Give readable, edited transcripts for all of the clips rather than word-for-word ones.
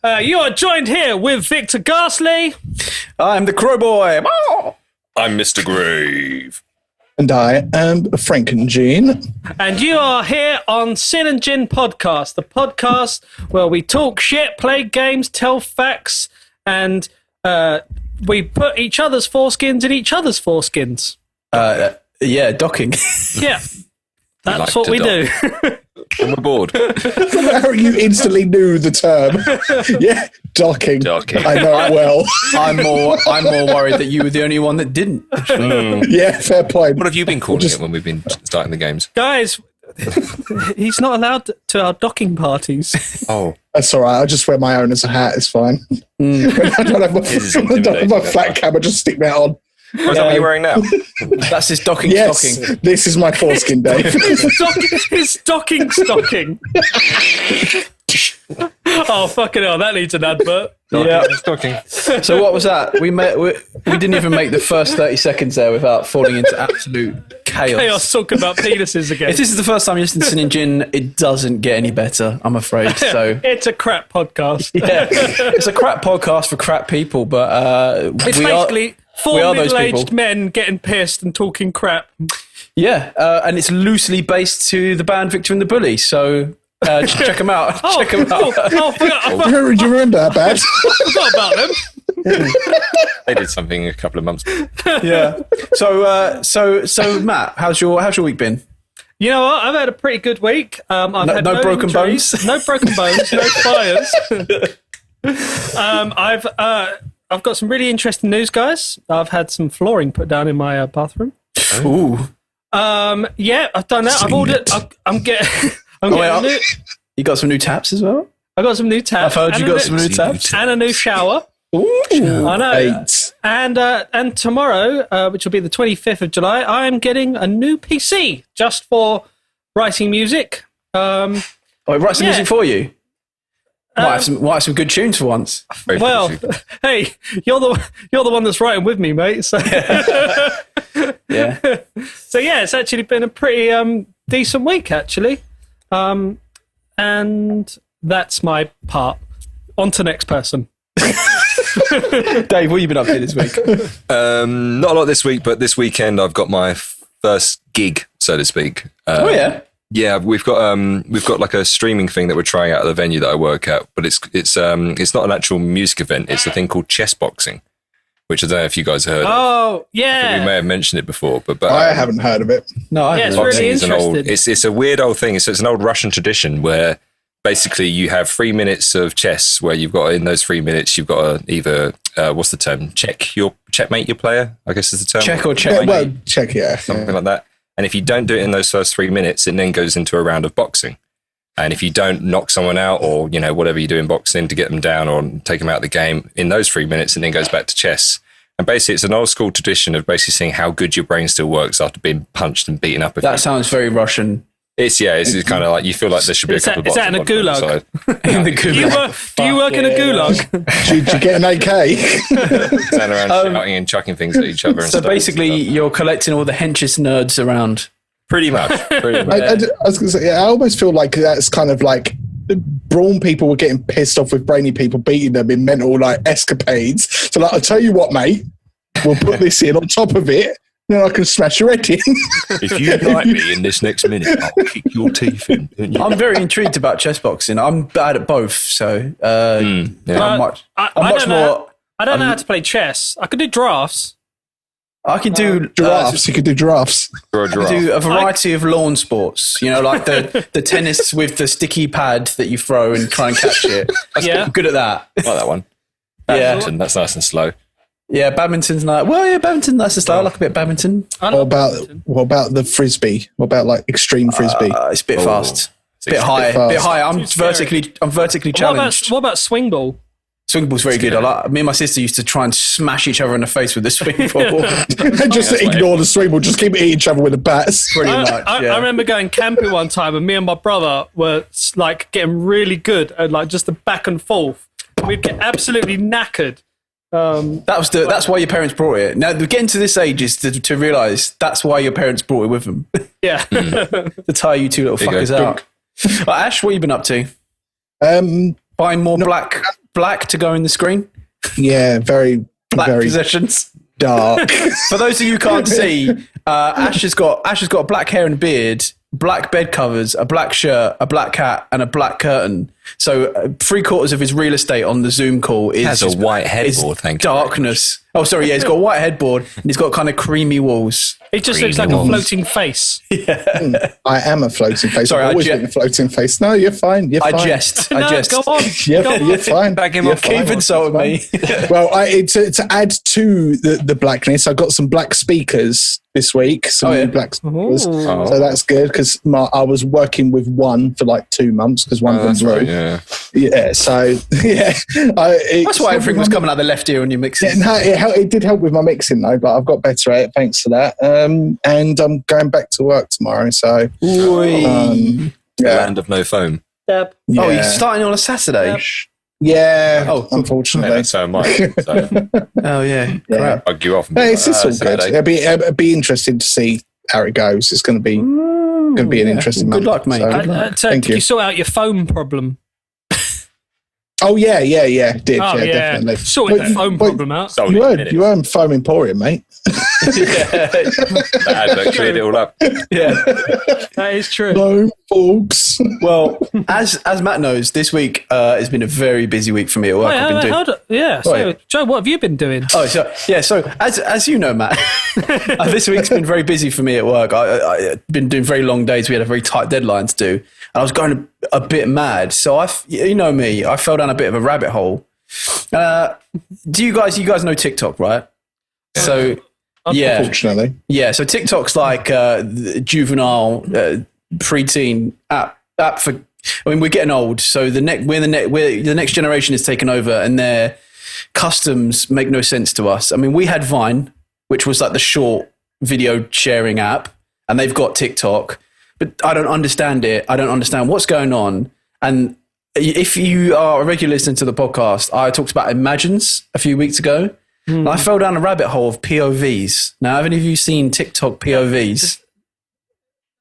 You are joined here with Victor Garsley. I'm the Crow Boy. I'm Mr. Grave. And I am Frank and Jean. And you are here on Sin and Gin Podcast, the podcast where we talk shit, play games, tell facts, and we put each other's foreskins in each other's foreskins. Yeah, docking. Yeah, that's like what to we dock. do. And we're bored. How you instantly knew the term. Yeah, docking. Docking. I know it well. I'm more worried that you were the only one that didn't. Yeah, fair point. What have you been calling it when we've been starting the games? Guys, he's not allowed to our docking parties. Oh. That's all right. I'll just wear my own as a hat. It's fine. When I don't have my flat cap, I just stick that on. What's that what you're wearing now? That's his docking stocking. This is my foreskin day. His docking stocking. Oh, fucking hell, that needs an advert. Yeah. Talking. So what was that? We didn't even make the first 30 seconds there without falling into absolute chaos. Talking about penises again. If this is the first time you listen to Sin and Gin, it doesn't get any better, I'm afraid. So It's a crap podcast. yeah, it's a crap podcast for crap people, but It's basically four we are those middle-aged people. men getting pissed and talking crap. yeah, and it's loosely based to the band Victor and the Bully. So check them out. Check them out. I Do you remember that bad? forgot about them. They did something a couple of months ago. Yeah. So Matt, how's your week been? You know what? I've had a pretty good week. I've had no broken injuries, bones? no broken bones, no fires. I've got some really interesting news, guys. I've had some flooring put down in my bathroom. Ooh. Yeah, I've done that. I've ordered. I'm getting. You got some new taps as well? I got some new taps. I've heard you got some new taps. and a new shower. Ooh. I know. 8. And tomorrow, which will be the 25th of July, I am getting a new PC just for writing music. Oh, it writes some music for you? Might have some good tunes for once. Well, hey, you're the one that's writing with me, mate. So Yeah. so yeah, it's actually been a pretty decent week, actually. And that's my part. On to next person. Dave, what have you been up to this week? Not a lot this week, but this weekend I've got my first gig, so to speak. Oh yeah. Yeah, we've got like a streaming thing that we're trying out at the venue that I work at, but it's not an actual music event. It's a thing called chess boxing, which I don't know if you guys heard of. Oh, yeah. We may have mentioned it before, but I haven't heard of it. No, I Yeah, it's haven't. really is an old, interesting. it's a weird old thing. So it's an old Russian tradition where basically you have 3 minutes of chess where you've got, in those 3 minutes, you've got to either, what's the term? Checkmate your player, I guess is the term. Check or Yeah, checkmate. well, check, yeah. Something like that. And if you don't do it in those first 3 minutes, it then goes into a round of boxing. And if you don't knock someone out or, whatever you do in boxing to get them down or take them out of the game in those 3 minutes, and then goes back to chess. And basically, it's an old school tradition of basically seeing how good your brain still works after being punched and beaten up. That sounds very Russian. It's kind of like you feel like there should be a couple of Is boxes that in a gulag? In the Do you work in a gulag? Did you get an AK? Stand around shouting and chucking things at each other. And So stuff. basically, you're collecting all the henchest nerds around. Pretty much. I was going to say, I almost feel like that's kind of like brawn people were getting pissed off with brainy people beating them in mental like escapades. So like, I'll tell you what, mate, we'll put this in on top of it, then I can smash your head in. If you like me in this next minute, I'll kick your teeth in. I'm very intrigued about chess boxing. I'm bad at both, so I'm much more. I don't know how to play chess. I could do drafts. I can do Giraffes. You could do giraffes. For a I giraffe. do a variety of lawn sports. Like the tennis with the sticky pad that you throw and try and catch it. I'm good at that. I like that one. Yeah. Badminton, that's nice and slow. Yeah, badminton's nice. Well, yeah, badminton, nice and slow. I like a bit of badminton. What about the frisbee? What about like extreme frisbee? It's a bit fast. It's Bit high. fast. Bit high. I'm Too vertically challenged. What about swing ball? Swing ball's very good. Me and my sister used to try and smash each other in the face with the swing ball. Just ignore the swing ball. Just keep eating each other with the bats. Pretty much. I remember going camping one time, and me and my brother were like getting really good at like just the back and forth. We'd get absolutely knackered. That's why your parents brought it. Now, getting to this age is to realise that's why your parents brought it with them. Yeah. To tire you two little There you fuckers go. out. Ash, what have you been up to? Buying more black to go in the screen. Yeah, very Black possessions. dark. For those of you who can't see, Ash has got black hair and beard, black bed covers, a black shirt, a black hat, and a black curtain. So 3/4 of his real estate on the Zoom call is has a white headboard. Thank you. darkness. Oh, sorry. Yeah, he's got a white headboard and he's got kind of creamy walls. It just looks like a floating face. I am a floating face. Sorry, I've always been a floating face. No, you're fine. You're fine. I jest. No, go on. You're fine. Back him You're up. fine. Keep insulting me. Well, to add to the blackness, I got some black speakers this week. Some new black speakers. So that's good because I was working with one for like 2 months because one of them broke. Yeah. So yeah, That's why everything was coming out the left ear on your mixing. Yeah, no, it did help with my mixing though, but I've got better at it thanks to that. And I'm going back to work tomorrow. So The land of no foam. Dab. yeah. Oh, you're starting on a Saturday. Yep. Yeah. Oh, unfortunately. Yeah, so am I. So Oh yeah. Yeah. Crap. I'll you off. And be Hey, like, it's all good. Saturday. It'd be interesting to see how it goes. It's going to be an interesting Good month. luck, mate. So, Good luck. So Thank did you sort out your foam problem? oh yeah, did Oh, yeah, definitely. Sorted Wait, the foam wait, problem out. Sold You it in weren't minutes. Foam Emporium, mate. That advert cleared it all up. Yeah. That is true. Foam, folks. Well, as Matt knows, this week has been a very busy week for me at work. Wait, I've been doing. hold on. Yeah. So, Wait. Joe, what have you been doing? Oh, so as you know, Matt, this week's been very busy for me at work. I've been doing very long days. We had a very tight deadline to do, and I was going a bit mad. So you know me, I fell down a bit of a rabbit hole. Do you guys know TikTok, right? So yeah, Unfortunately. yeah. So TikTok's like the juvenile preteen app for. I mean, we're getting old, so the next generation is taking over, and their customs make no sense to us. I mean, we had Vine, which was like the short video sharing app, and they've got TikTok, but I don't understand it. I don't understand what's going on. And if you are a regular listener to the podcast, I talked about Imagines a few weeks ago. And I fell down a rabbit hole of POVs. Now, have any of you seen TikTok POVs?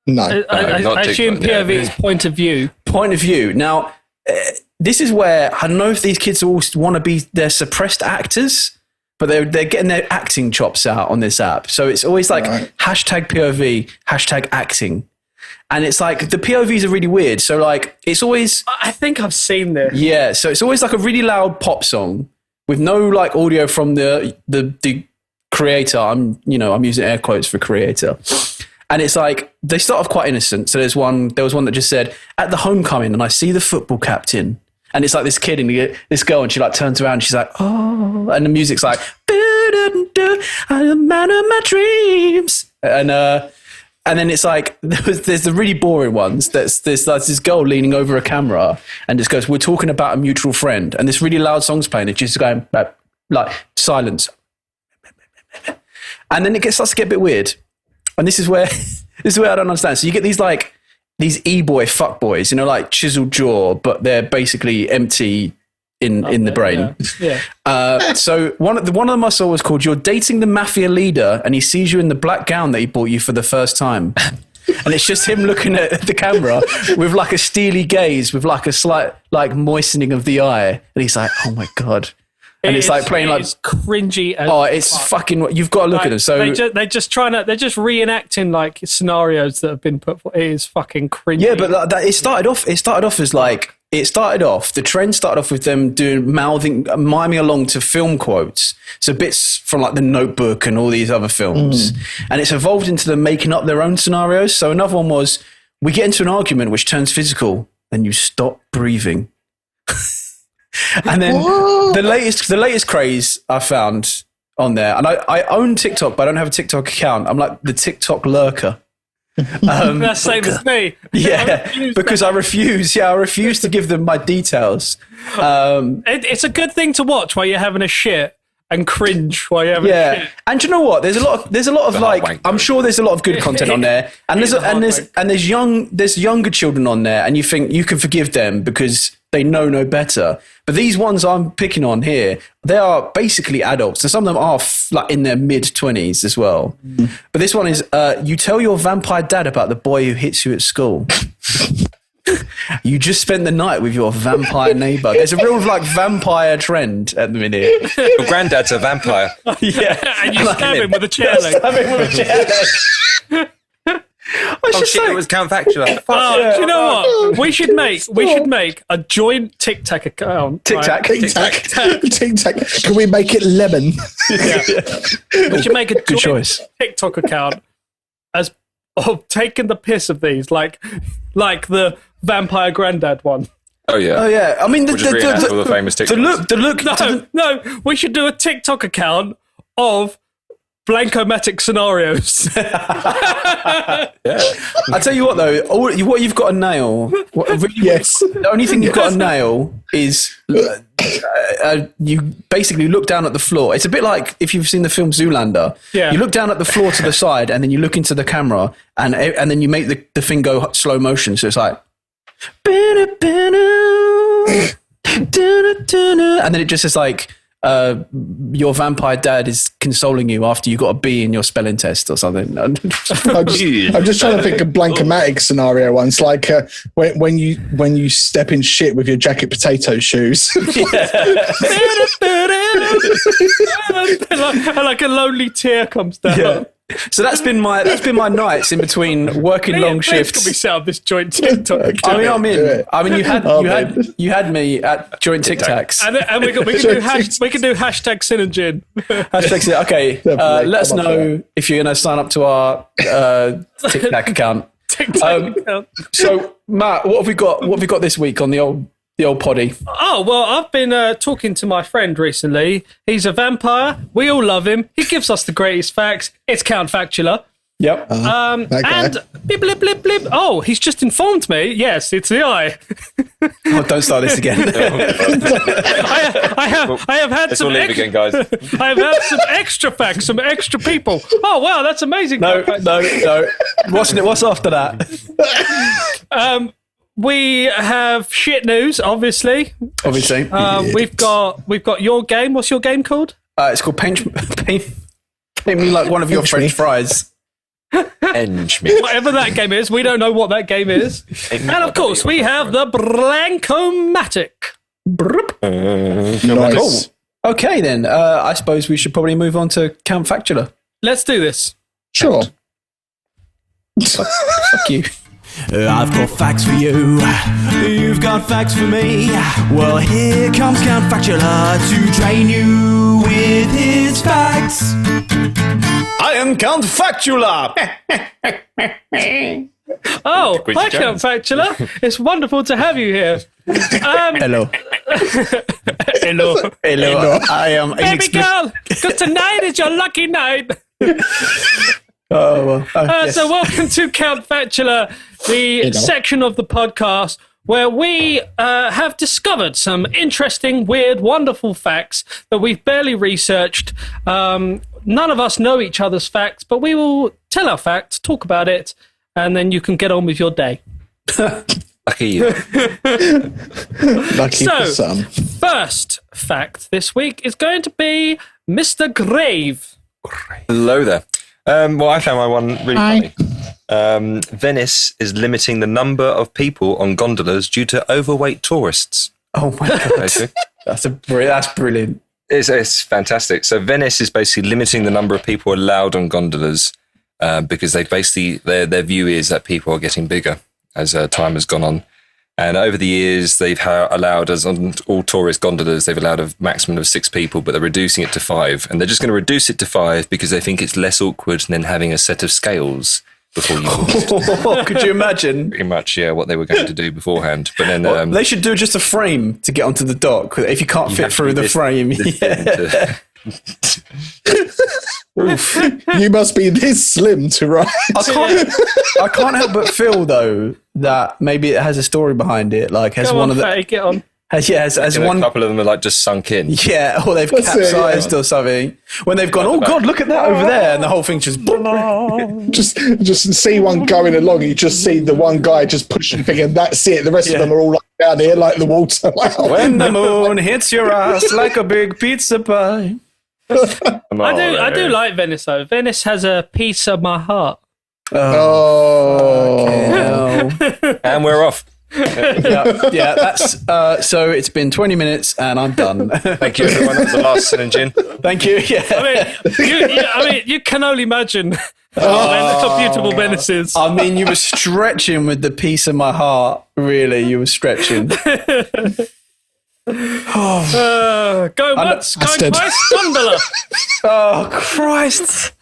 No. I assume TikTok, yeah. POV is point of view. Point of view. Now, this is where I don't know if these kids all want to be their suppressed actors, but they're getting their acting chops out on this app. So it's always like hashtag POV, hashtag acting. And it's like the POVs are really weird. So like it's always I think I've seen this. yeah. So it's always like a really loud pop song with no like audio from the creator. I'm using air quotes for creator. And it's like they start off quite innocent. So there was one that just said, "At the homecoming, and I see the football captain." And it's like this kid and this girl, and she like turns around, and she's like, "Oh," and the music's like, "I'm the man of my dreams," and then it's like there's the really boring ones. There's this girl leaning over a camera and just goes, "We're talking about a mutual friend," and this really loud song's playing. It's just going like silence, and then it starts to get a bit weird. And this is where I don't understand. So you get these e-boy fuckboys, like chiseled jaw, but they're basically empty in the brain. Yeah. So one of them I saw was called "You're dating the mafia leader, and he sees you in the black gown that he bought you for the first time." And it's just him looking at the camera with like a steely gaze, with like a slight like moistening of the eye, and he's like, "Oh my god." And it's like playing like cringy. As it's fucking. You've got to look at them. So they're just reenacting like scenarios that have been put. It is fucking cringy. yeah, but it started off as like the trend started off with them doing miming along to film quotes, so bits from like The Notebook and all these other films, and it's evolved into them making up their own scenarios. So another one was, we get into an argument which turns physical, then you stop breathing. And then the latest craze I found on there, and I own TikTok, but I don't have a TikTok account. I'm like the TikTok lurker. That's same as me. Yeah, because I refuse to give them my details. It's a good thing to watch while you're having a shit and cringe while you're having a shit. And do you know what? There's a lot of like, wank, I'm sure there's a lot of good content on there, and there's younger children on there, and you think you can forgive them because they know no better. But these ones I'm picking on here, they are basically adults. So some of them are like in their mid-20s as well. But this one is, you tell your vampire dad about the boy who hits you at school. You just spent the night with your vampire neighbour. There's a real like vampire trend at the minute. Your granddad's a vampire. Yeah, And you stab him with a chair leg. Stab him with a chair leg. Oh shit! It was Count Factula. Oh, do you know what? We should make a joint Tic Tac account. Tic Tac. Tic Tac. Tic Tac. Can we make it lemon? We should make a joint choice. TikTok account as of taking the piss of these, like the vampire granddad one. Oh yeah. Oh yeah. I mean, We'll just reenact all the famous TikToks. the look. No, we should do a TikTok account of Blank O Mattic scenarios. Yeah. I tell you what though, what you've got to nail. Yes. The only thing you've got to nail is you basically look down at the floor. It's a bit like if you've seen the film Zoolander. Yeah. You look down at the floor to the side, and then you look into the camera, and then you make the thing go slow motion. So it's like, and then it just is like. Your vampire dad is consoling you after you got a B in your spelling test or something. I'm just trying to think of Blank O Mattic scenario ones, like when you step in shit with your jacket potato shoes. like a lonely tear comes down. Yeah. So that's been my nights in between working long shifts. Can we set up this joint TikTok? I mean, you had me at joint Tic Tacs. And we can do hashtag Sin and Gin. Hashtag Sin. Okay, let us know if you're going to sign up to our Tic Tac account. account. So Matt, what have we got? What have we got this week on the old poddy? Oh, well, I've been talking to my friend recently. He's a vampire. We all love him. He gives us the greatest facts. It's Count Factula. Yep. And blip, blip, blip, blip. Oh, he's just informed me. Yes, it's the eye. Oh, don't start this again. I have had Let's some all leave again, guys. I have had some extra facts, some extra people. Oh, wow, that's amazing. No. What's after that? We have shit news, obviously. Obviously. We've got your game. What's your game called? It's called Paint Me Like One of Your French Fries. Enge me. Whatever that game is, we don't know what that game is. And of course, we have the Blank O Mattic. Nice. Cool. Okay, then. I suppose we should probably move on to Count Factula. Let's do this. Sure. Fuck you. I've got facts for you. You've got facts for me. Well, here comes Count Factula to train you with his facts. I am Count Factula. Oh, hi, Count Factula. It's wonderful to have you here. Hello. Hello. Hello. I am. Baby girl, because tonight is your lucky night. Oh, well. Yes. So welcome to Count Factula, the section of the podcast where we have discovered some interesting, weird, wonderful facts that we've barely researched. None of us know each other's facts, but we will tell our facts, talk about it, and then you can get on with your day. Lucky you. Lucky for some. First fact this week is going to be Mr. Grave. Hello there. Well, I found my one really funny. Venice is limiting the number of people on gondolas due to overweight tourists. Oh my god, Basically. that's brilliant. It's fantastic. So Venice is basically limiting the number of people allowed on gondolas because they basically their view is that people are getting bigger as time has gone on. And over the years, they've allowed us on all tourist gondolas, they've allowed a maximum of 6 people, but they're reducing it to 5. And they're just going to reduce it to 5 because they think it's less awkward than having a set of scales before you. Could you imagine? Pretty much, yeah, what they were going to do beforehand. But then They should do just a frame to get onto the dock. If you can't fit through the frame. You must be this slim to ride. I can't help but feel though that maybe it has a story behind it. Like has Come one on, of the fatty, get on. has a one couple of them are like just sunk in. Yeah, or they've capsized or something. When they've gone, oh god, look at that over there, and the whole thing's just just see one going along. You just see the one guy just pushing, thinking that's it. The rest of them are all like down here, like the water. When the moon hits your ass like a big pizza pie. I do like Venice though. Venice has a piece of my heart. Oh. And we're off. Yeah. That's so. It's been 20 minutes, and I'm done. Thank you, everyone. That was the last Sin and Gin. Thank you. Yeah. You can only imagine how beautiful Venice is. I mean, you were stretching with the piece of my heart. Really, you were stretching. Go Mats, go Bastard. Christ, Gondola. Oh, Christ.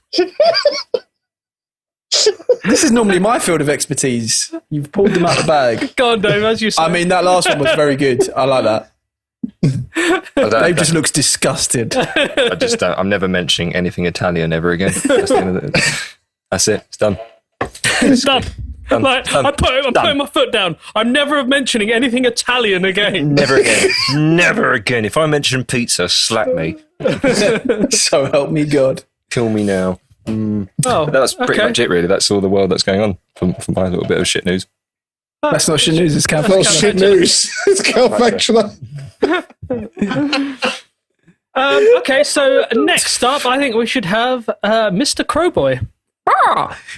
This is normally my field of expertise. You've pulled them out of the bag. Go on, Dave, as you say. I mean, that last one was very good. I like that. Dave just looks disgusted. I'm never mentioning anything Italian ever again. That's, the end of it. That's it. It's done. It's done. Done. I'm Done. putting my foot down. I'm never mentioning anything Italian again. Never again. Never again. If I mention pizza, slap me. So help me God. Kill me now. Oh, That's pretty much it, really. That's all the world that's going on from my little bit of shit news. That's not shit news. It's Count Well, Factula. shit news. It's Count Factula. Okay, so next up, I think we should have Mr. Crowboy.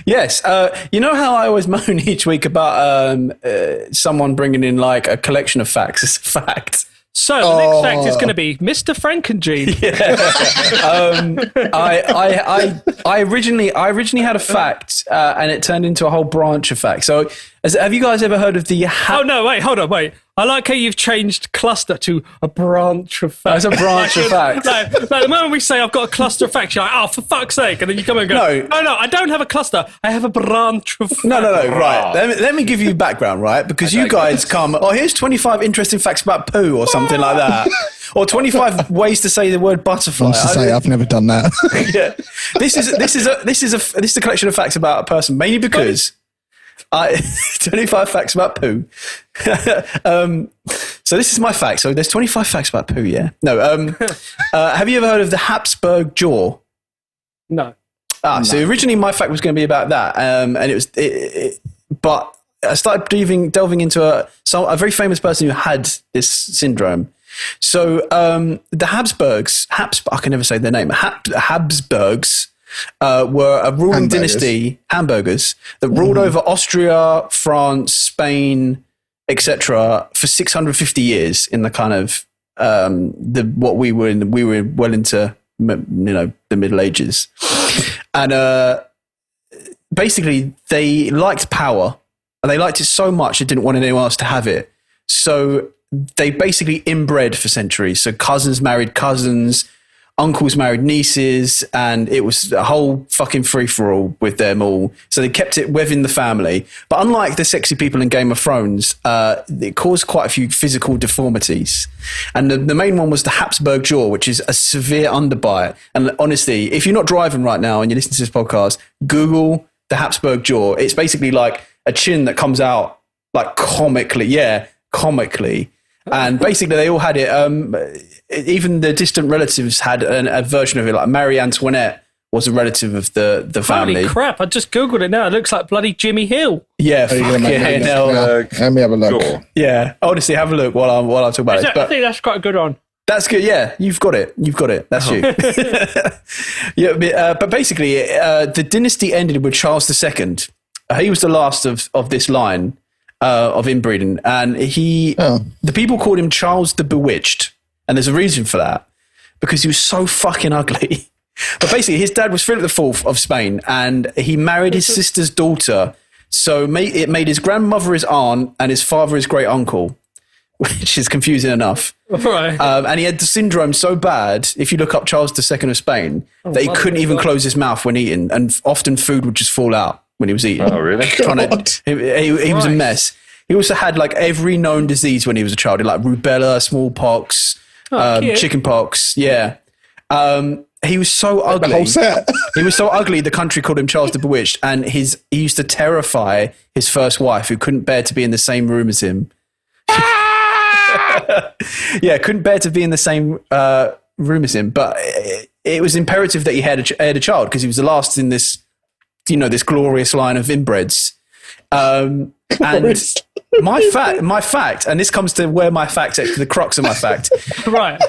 Yes. You know how I always moan each week about someone bringing in like a collection of facts as a fact? So the next fact is going to be Mr. Frankenjean. I originally had a fact, and it turned into a whole branch of facts. So, have you guys ever heard of the? Oh no! Wait, hold on, wait. I like how you've changed cluster to a branch of facts. That's a branch of facts. Like the moment we say I've got a cluster of facts, you're like, oh, for fuck's sake, and then you come and go, no, I don't have a cluster. I have a branch of facts. No, right. Let me give you background, right? Because you guys come, here's 25 interesting facts about poo or something like that. Or 25 ways to say the word butterfly. I must say, I've never done that. Yeah. This is a collection of facts about a person, mainly because 25 facts about poo. So this is my fact. So there's 25 facts about poo, yeah? No. Have you ever heard of the Habsburg jaw? No. So originally my fact was going to be about that, and it was, but I started delving into a very famous person who had this syndrome. So the Habsburgs, I can never say their name, Habsburgs were a ruling dynasty, hamburgers, that ruled over Austria, France, Spain, etc. for 650 years in the kind of what we were well into, the Middle Ages. And basically they liked power, and they liked it so much they didn't want anyone else to have it. So they basically inbred for centuries. So cousins married cousins, uncles married nieces, and it was a whole fucking free-for-all with them all. So they kept it within the family. But unlike the sexy people in Game of Thrones, it caused quite a few physical deformities. And the main one was the Habsburg jaw, which is a severe underbite. And honestly, if you're not driving right now and you listen to this podcast, Google the Habsburg jaw. It's basically like a chin that comes out like comically. Yeah, comically. And basically they all had it. Even the distant relatives had a version of it. Like Marie Antoinette was a relative of the family. Holy crap, I just Googled it now. It looks like bloody Jimmy Hill. Yeah, Are you gonna make me look? Let me have a look. Sure. yeah. Honestly, have a look while I talk about it. I think that's quite a good one. That's good. Yeah, you've got it. That's you. Yeah, but basically, the dynasty ended with Charles II. He was the last of this line of inbreeding, and the people called him Charles the Bewitched, and there's a reason for that, because he was so fucking ugly. But basically, his dad was Philip IV of Spain, and he married his sister's daughter. So it made his grandmother his aunt and his father his great uncle, which is confusing enough. Right. And he had the syndrome so bad, if you look up Charles II of Spain, that he couldn't even close his mouth when eating, and often food would just fall out when he was eating. Oh, really? He was a mess. He also had like every known disease when he was a child, like rubella, smallpox, chicken pox. Yeah. He was so ugly. The whole set. He was so ugly, the country called him Charles the Bewitched, and he used to terrify his first wife, who couldn't bear to be in the same room as him. Yeah, couldn't bear to be in the same room as him. But it was imperative that he had a child, because he was the last in this, this glorious line of inbreds. And my fact, and this comes to where my fact, the crux of my fact. Right.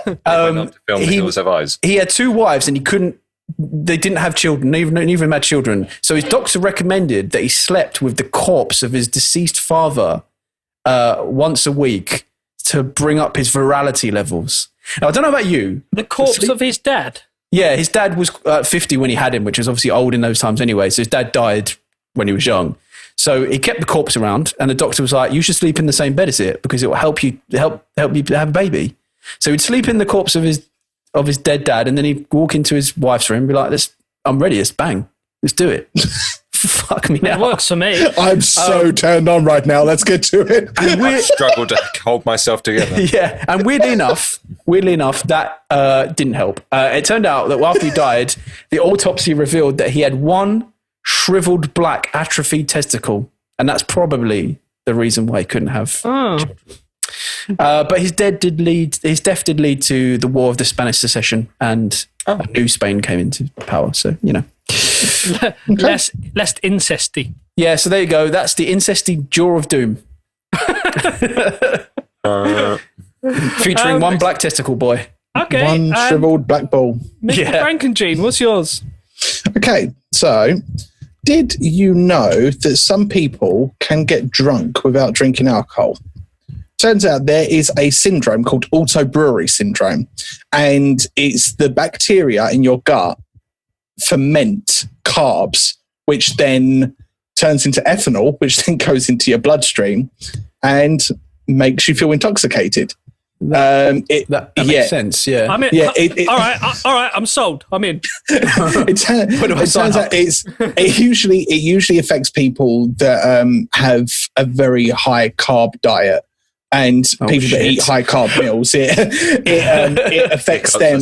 He had two wives, and they didn't have children, neither of them had children. So his doctor recommended that he slept with the corpse of his deceased father once a week to bring up his virality levels. Now, I don't know about you. The corpse of his dad. Yeah, his dad was 50 when he had him, which was obviously old in those times anyway. So his dad died when he was young. So he kept the corpse around, and the doctor was like, "You should sleep in the same bed as it because it will help you have a baby." So he'd sleep in the corpse of his dead dad, and then he'd walk into his wife's room and be like, I'm ready, let's bang. Let's do it. Fuck me now. It works for me. I'm so turned on right now. Let's get to it. And I struggled to hold myself together. yeah, and weirdly enough, that didn't help. It turned out that after he died, the autopsy revealed that he had one shriveled black atrophied testicle, and that's probably the reason why he couldn't have. Oh. But his death did lead to the War of the Spanish Succession, and a new Spain came into power. So less incesty. Yeah, so there you go. That's the incesty Jaw of Doom. Featuring one black testicle boy. Okay. One shriveled black ball. Mr. Frankenjean, what's yours? Okay, so did you know that some people can get drunk without drinking alcohol? Turns out there is a syndrome called auto-brewery syndrome, and it's the bacteria in your gut ferment carbs, which then turns into ethanol, which then goes into your bloodstream and makes you feel intoxicated. That makes sense, yeah. I'm in. Yeah, all right, I'm sold. I'm in. It turns out it usually affects people that have a very high carb diet. And people that eat high carb meals, it affects them.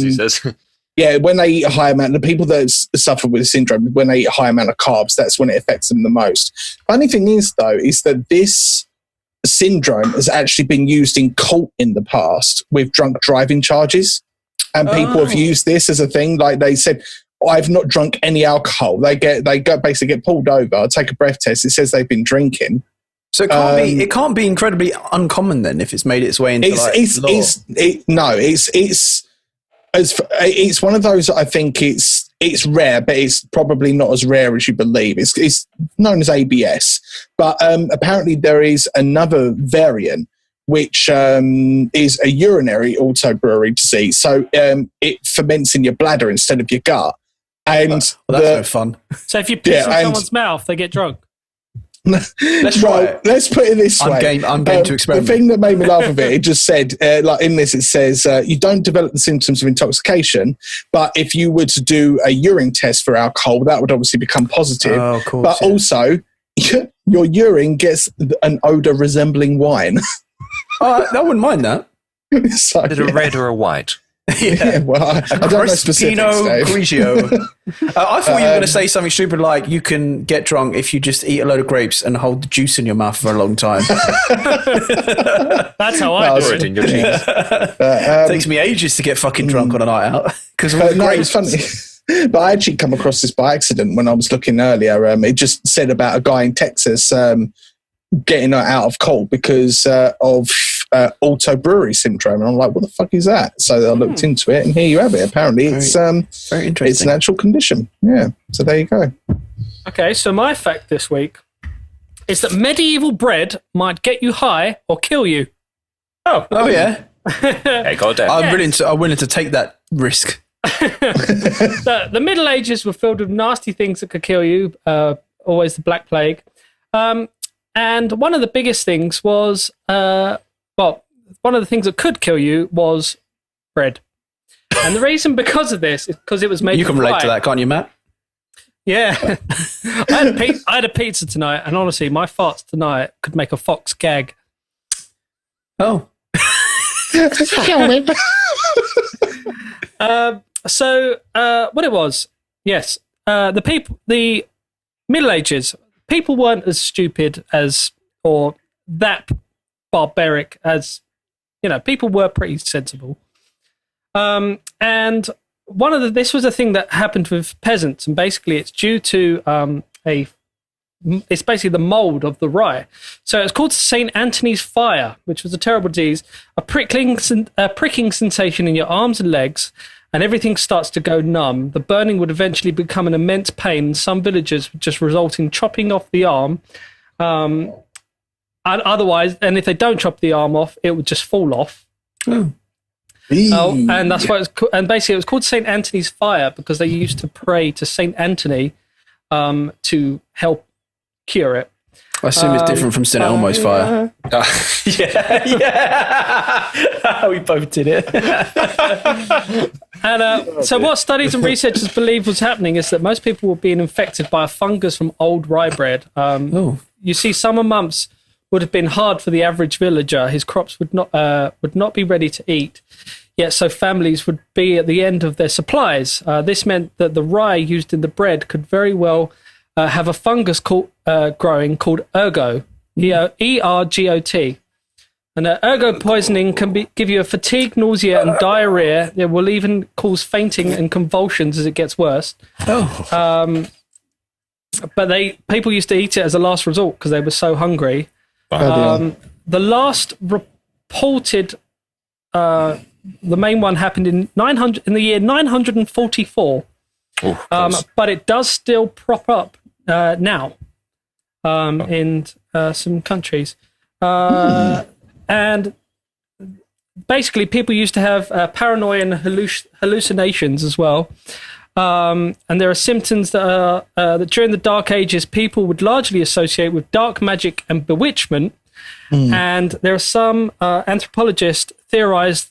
Yeah, when they eat a high amount, the people that suffer with the syndrome, when they eat a high amount of carbs, that's when it affects them the most. Funny thing is, though, is that this syndrome has actually been used in court in the past with drunk driving charges. And people have used this as a thing. Like they said, I've not drunk any alcohol. They basically get pulled over, take a breath test. It says they've been drinking. So it can't be incredibly uncommon then if it's made its way into law. It's one of those. I think it's rare, but it's probably not as rare as you believe. It's known as ABS, but apparently there is another variant which is a urinary auto-brewery disease. So it ferments in your bladder instead of your gut. And that's no fun. So if you piss in someone's mouth, they get drunk. Let's try it. Let's put it this way. I'm game to experiment. The thing that made me laugh of it just said, like in this, it says, you don't develop the symptoms of intoxication, but if you were to do a urine test for alcohol, that would obviously become positive. Oh, of course, but also, your urine gets an odour resembling wine. I wouldn't mind that. So, Is it a red or a white? Yeah, well, I don't know specifics, Dave. Grigio. I thought you were going to say something stupid like you can get drunk if you just eat a load of grapes and hold the juice in your mouth for a long time. That's how I do it in your cheeks. It takes me ages to get fucking drunk on a night out because of all the grapes. It's funny. But I actually come across this by accident when I was looking earlier. It just said about a guy in Texas getting out of court because of auto-brewery syndrome. And I'm like, what the fuck is that? So I looked into it, and here you have it. Apparently it's very interesting. It's an actual condition. Yeah. So there you go. Okay, so my fact this week is that medieval bread might get you high or kill you. Oh yeah. Hey, goddamn. I'm willing to take that risk. The Middle Ages were filled with nasty things that could kill you, always the Black Plague. And one of the biggest things was, one of the things that could kill you was bread. And the reason because of this is because it was made. You can relate to that, can't you, Matt? Yeah. I had a pizza tonight, and honestly, my farts tonight could make a fox gag. Oh. So what it was, yes, the Middle Ages, people weren't as stupid as, or that barbaric as, people were pretty sensible. And this was a thing that happened with peasants, and basically it's due to it's basically the mold of the rye. So it's called St. Anthony's Fire, which was a terrible disease, a pricking sensation in your arms and legs, and everything starts to go numb. The burning would eventually become an immense pain, and some villagers would just result in chopping off the arm. otherwise, and if they don't chop the arm off, it would just fall off. Oh. And that's why and basically it was called St. Anthony's Fire because they used to pray to St. Anthony to help cure it. I assume it's different from St. Elmo's fire. Yeah. We both did it. And so what studies and researchers believe was happening is that most people were being infected by a fungus from old rye bread. You see, summer months would have been hard for the average villager. His crops would not be ready to eat. Yet, so families would be at the end of their supplies. This meant that the rye used in the bread could very well have a fungus growing called ergot, E-R-G-O-T. And ergot poisoning can give you a fatigue, nausea, and diarrhea. It will even cause fainting and convulsions as it gets worse. But people used to eat it as a last resort because they were so hungry. The last reported, the main one happened in the year 944. But it does still prop up now in some countries. And basically, people used to have paranoia and hallucinations as well. And there are symptoms that during the Dark Ages, people would largely associate with dark magic and bewitchment. And there are some anthropologists theorized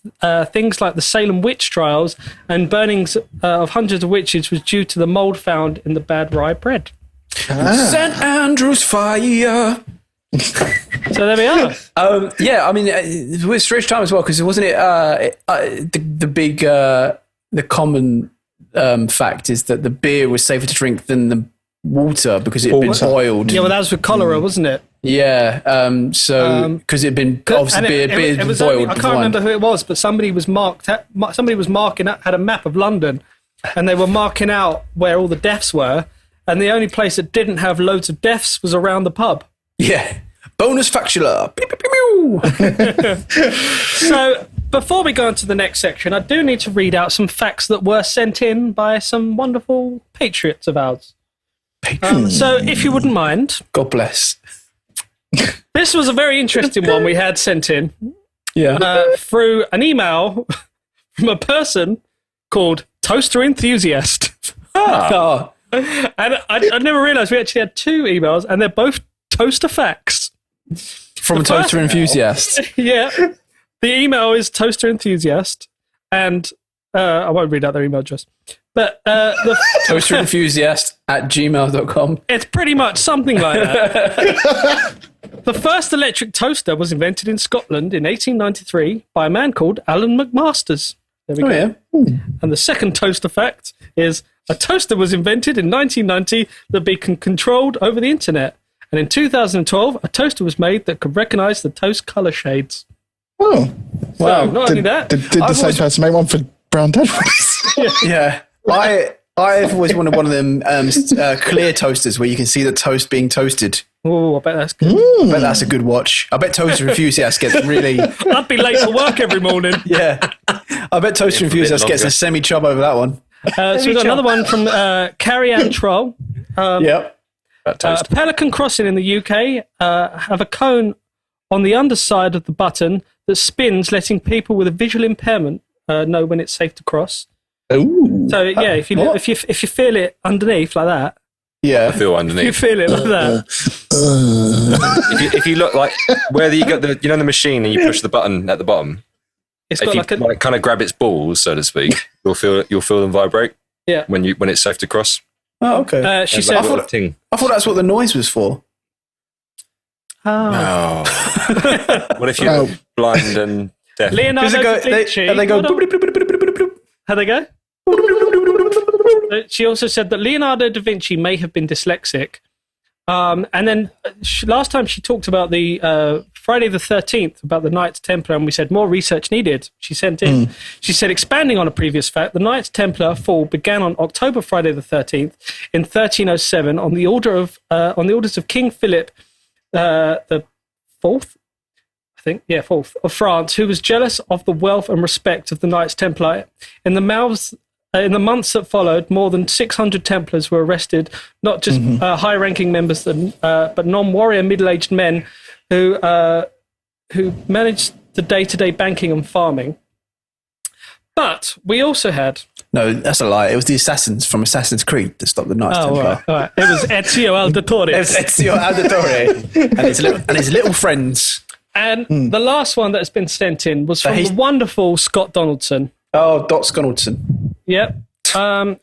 things like the Salem witch trials and burnings of hundreds of witches was due to the mold found in the bad rye bread. St. Andrew's fire. So there we are. Yeah, I mean, it was a strange time as well because wasn't it the common fact is that the beer was safer to drink than the water because it had been boiled. Yeah, well, that was with cholera, wasn't it? Yeah, because it had been obviously beer it was boiled. I can't remember who it was, but somebody was marking out, had a map of London, and they were marking out where all the deaths were, and the only place that didn't have loads of deaths was around the pub. Yeah, bonus factula. So before we go on to the next section, I do need to read out some facts that were sent in by some wonderful patriots of ours. So if you wouldn't mind, God bless. This was a very interesting one we had sent in. Yeah. Through an email from a person called Toaster Enthusiast. Oh. And I never realised we actually had two emails, and they're both toaster facts. From a Toaster Enthusiast. Yeah. The email is Toaster Enthusiast, and I won't read out their email address. But toasterenthusiast@gmail.com. It's pretty much something like that. The first electric toaster was invented in Scotland in 1893 by a man called Alan McMasters. There we go. Yeah. And the second toaster fact is a toaster was invented in 1990 that can be controlled over the internet. And in 2012, a toaster was made that could recognise the toast colour shades. Oh, wow. So, not only that, Did the same person make one for Brown Dead? Yeah. I've always wanted one of them clear toasters where you can see the toast being toasted. Oh, I bet that's good. I bet that's a good watch. I bet Toaster Enthusiast gets really... I'd be late for work every morning. Yeah. I bet Toaster Enthusiast gets a semi-chub over that one. So we've got another one from Carrie Ann Troll. Yep. Pelican Crossing in the UK have a cone on the underside of the button that spins, letting people with a visual impairment know when it's safe to cross. Ooh. So yeah, if you feel it underneath like that, Yeah. I feel underneath. you feel it like that. If you look like where you got the the machine and you push the button at the bottom, It's if got you like a kind of grab its balls, so to speak, you'll feel them vibrate. Yeah. When it's safe to cross. Oh, okay. she There's said. like a little ting. I thought that's what the noise was for. Oh. Oh. What if you're blind and deaf? Leonardo da Vinci. They go. Hold on. How they go? She also said that Leonardo da Vinci may have been dyslexic. And then last time she talked about the Friday the 13th, about the Knights Templar, and we said more research needed. She sent in. She said, expanding on a previous fact, the Knights Templar fall began on October Friday the 13th in 1307 on the orders of King Philip the Fourth. I think, yeah, fourth of France, who was jealous of the wealth and respect of the Knights Templar. In the months that followed, more than 600 Templars were arrested, not just high-ranking members, but non-warrior middle-aged men who managed the day-to-day banking and farming. But we also had... No, that's a lie. It was the assassins from Assassin's Creed that stopped the Knights Templar. All right. It was Ezio Auditore. It was Ezio Auditore and his little friends. And the last one that has been sent in was from the wonderful Scott Donaldson. Oh, Dot Donaldson. Yep. And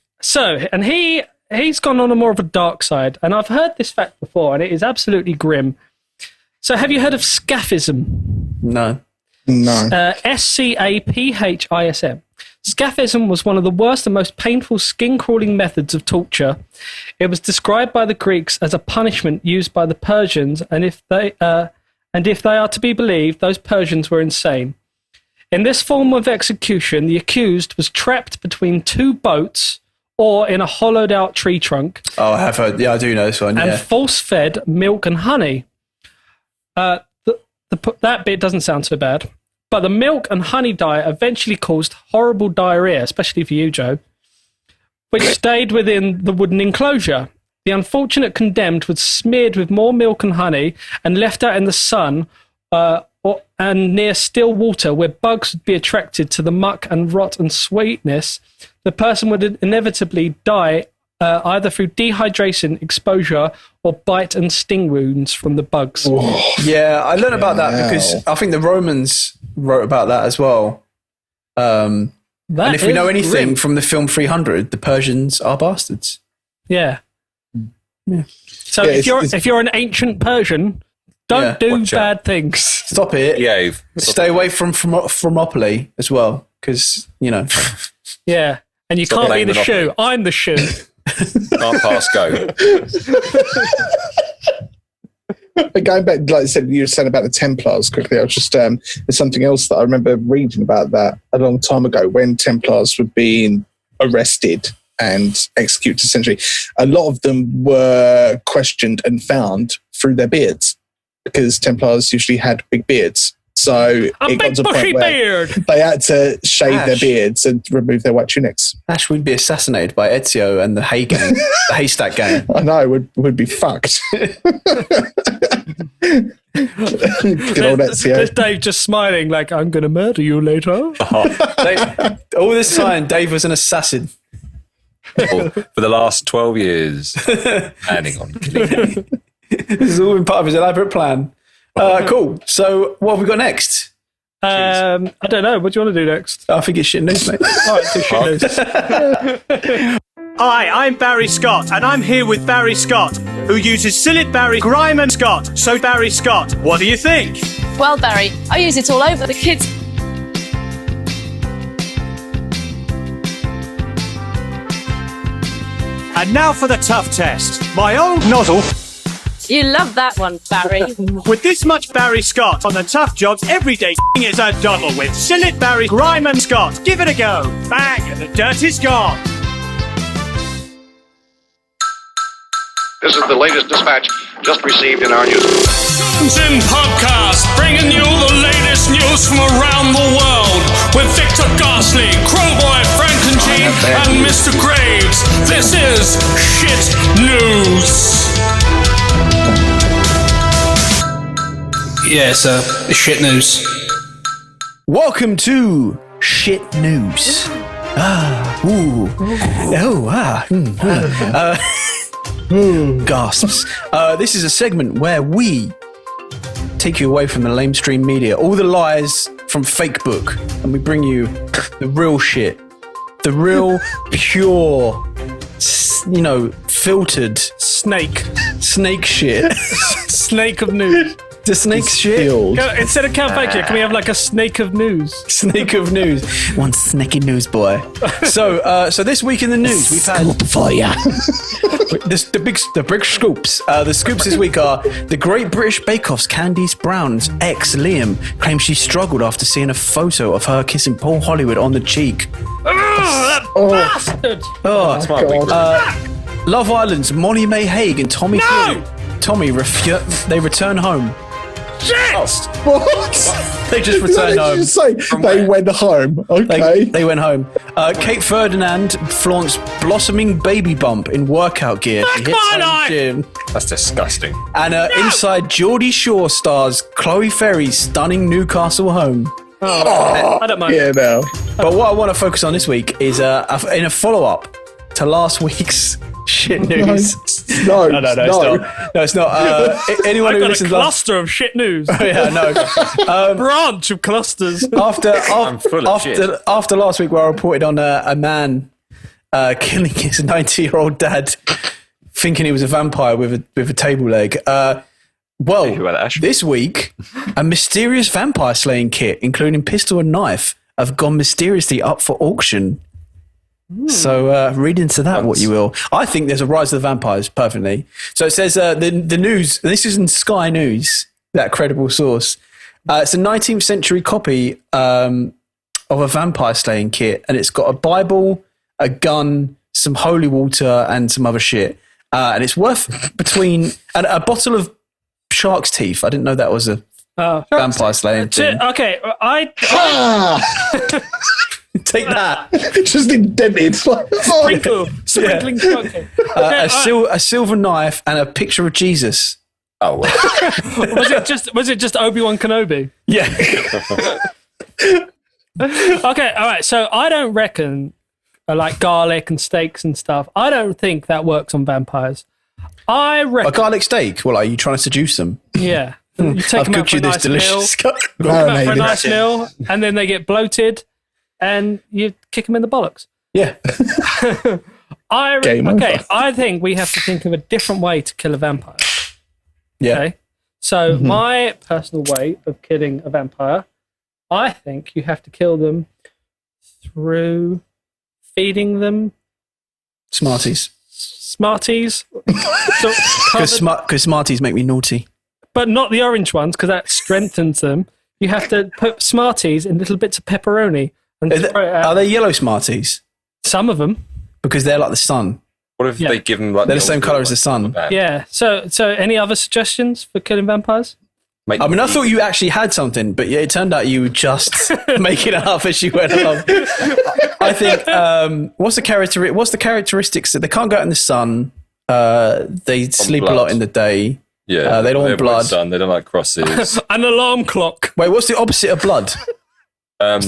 he's gone on a more of a dark side, and I've heard this fact before, and it is absolutely grim. So, have you heard of scaphism? No. SCAPHISM. Scaphism was one of the worst and most painful skin-crawling methods of torture. It was described by the Greeks as a punishment used by the Persians, and if they are to be believed, those Persians were insane. In this form of execution, the accused was trapped between two boats or in a hollowed-out tree trunk. Oh, I have heard. Yeah, I do know this one. And force-fed milk and honey. That bit doesn't sound so bad. But the milk and honey diet eventually caused horrible diarrhea, especially for you, Joe, which stayed within the wooden enclosure. The unfortunate condemned was smeared with more milk and honey and left out in the sun and near still water where bugs would be attracted to the muck and rot and sweetness. The person would inevitably die either through dehydration, exposure, or bite and sting wounds from the bugs. Oh, yeah, I learned about that because I think the Romans wrote about that as well. And if we know anything from the film 300, the Persians are bastards. Yeah. So if you're an ancient Persian, don't do bad things. Stop it. Yeah. Stay away from Monopoly as well, because, you know. Yeah, and you can't be the shoe. I'm the shoe. Can't pass go. Going back, like I said, you were saying about the Templars quickly. I was just there's something else that I remember reading about that a long time ago when Templars were being arrested and executed. Essentially, a lot of them were questioned and found through their beards because Templars usually had big beards. So it got to a point where they had to shave their beards and remove their white tunics. Ash would be assassinated by Ezio and the Hay gang, the Haystack gang. I know, would be fucked. Good old Ezio. There's Dave just smiling like, I'm going to murder you later. All this time, Dave was an assassin. For the last 12 years, planning on killing me. This has all been part of his elaborate plan. Cool. So, what have we got next? I don't know. What do you want to do next? I think it's shit news, mate. All right, do shit news. Hi, I'm Barry Scott, and I'm here with Barry Scott, who uses Sillet Barry, Grime and Scott. So, Barry Scott, what do you think? Well, Barry, I use it all over. The kids... And now for the tough test. My old nozzle. You love that one, Barry. With this much Barry Scott on the tough jobs, every day is a doddle with Sillet Barry, Grime and Scott. Give it a go. Bang, and the dirt is gone. This is the latest dispatch just received in our news. In podcast, bringing you the latest news from around the world with Victor Garsley, Crowboy, Frankenstein, and Mr. Graves. This is Shit News. Yeah, so it's shit news. Welcome to Shit News. Gasps. This is a segment where we take you away from the lamestream media, all the lies from fake book, and we bring you the real shit, the real pure, filtered snake shit. Snake of news. The snake shit. Instead of Count Factula, can we have like a snake of news? Snake of news. One snaky news boy. So this week in the news, we've had for you. the big scoops. The scoops this week are the Great British Bake Off's Candice Brown's ex Liam claims she struggled after seeing a photo of her kissing Paul Hollywood on the cheek. That bastard! That's my week. Love Island's Molly May Hague and Tommy Fury. Tommy they return home. Shit! What? They just What returned did you home. just say? They went home. Okay. They went home. Kate Ferdinand flaunts blossoming baby bump in workout gear. She hits my home life! gym. That's disgusting. And inside Geordie Shore stars Chloe Ferry's stunning Newcastle home. I don't mind. Yeah, no. But what I want to focus on this week is in a follow-up to last week's shit news. No, No, it's not. No, it's not. Anyone I've who got a listens last... cluster of shit news. Yeah, no. Branch of clusters. After last week where I reported on a man killing his 90-year-old dad thinking he was a vampire with a table leg. This week, a mysterious vampire slaying kit, including pistol and knife, have gone mysteriously up for auction. So read into that what you will. I think there's a rise of the vampires, perfectly. So it says the news, this is in Sky News, that credible source. It's a 19th century copy of a vampire slaying kit, and it's got a Bible, a gun, some holy water, and some other shit. And it's worth between... And a bottle of shark's teeth. I didn't know that was a vampire slaying thing. Okay, Take that. Just indented. Sprinkling. Okay. A silver knife and a picture of Jesus. Oh, well. Was it just Obi-Wan Kenobi? Yeah. Okay, all right. So I don't reckon like garlic and steaks and stuff. I don't think that works on vampires. I A reckon. garlic steak. Well, are you trying to seduce them? Yeah. You take I've them out cooked for you a this nice delicious. meal, for a Marinated. nice meal, and then they get bloated, and you kick them in the bollocks. Yeah. Game over. I think we have to think of a different way to kill a vampire. Yeah. Okay. So my personal way of killing a vampire, I think you have to kill them through feeding them Smarties. Smarties. Because Smarties make me naughty. But not the orange ones, because that strengthens them. You have to put Smarties in little bits of pepperoni. And throw it out. Are they yellow Smarties? Some of them. Because they're like the sun. What if they give them like They're the same colour as the sun. Yeah. So any other suggestions for killing vampires? I mean, I thought you actually had something, but yeah, it turned out you were just making it up as you went along. I think what's the characteristics that they can't go out in the sun? They sleep a lot in the day. Yeah, they don't want blood. Sun, they don't like crosses. An alarm clock. Wait, what's the opposite of blood? A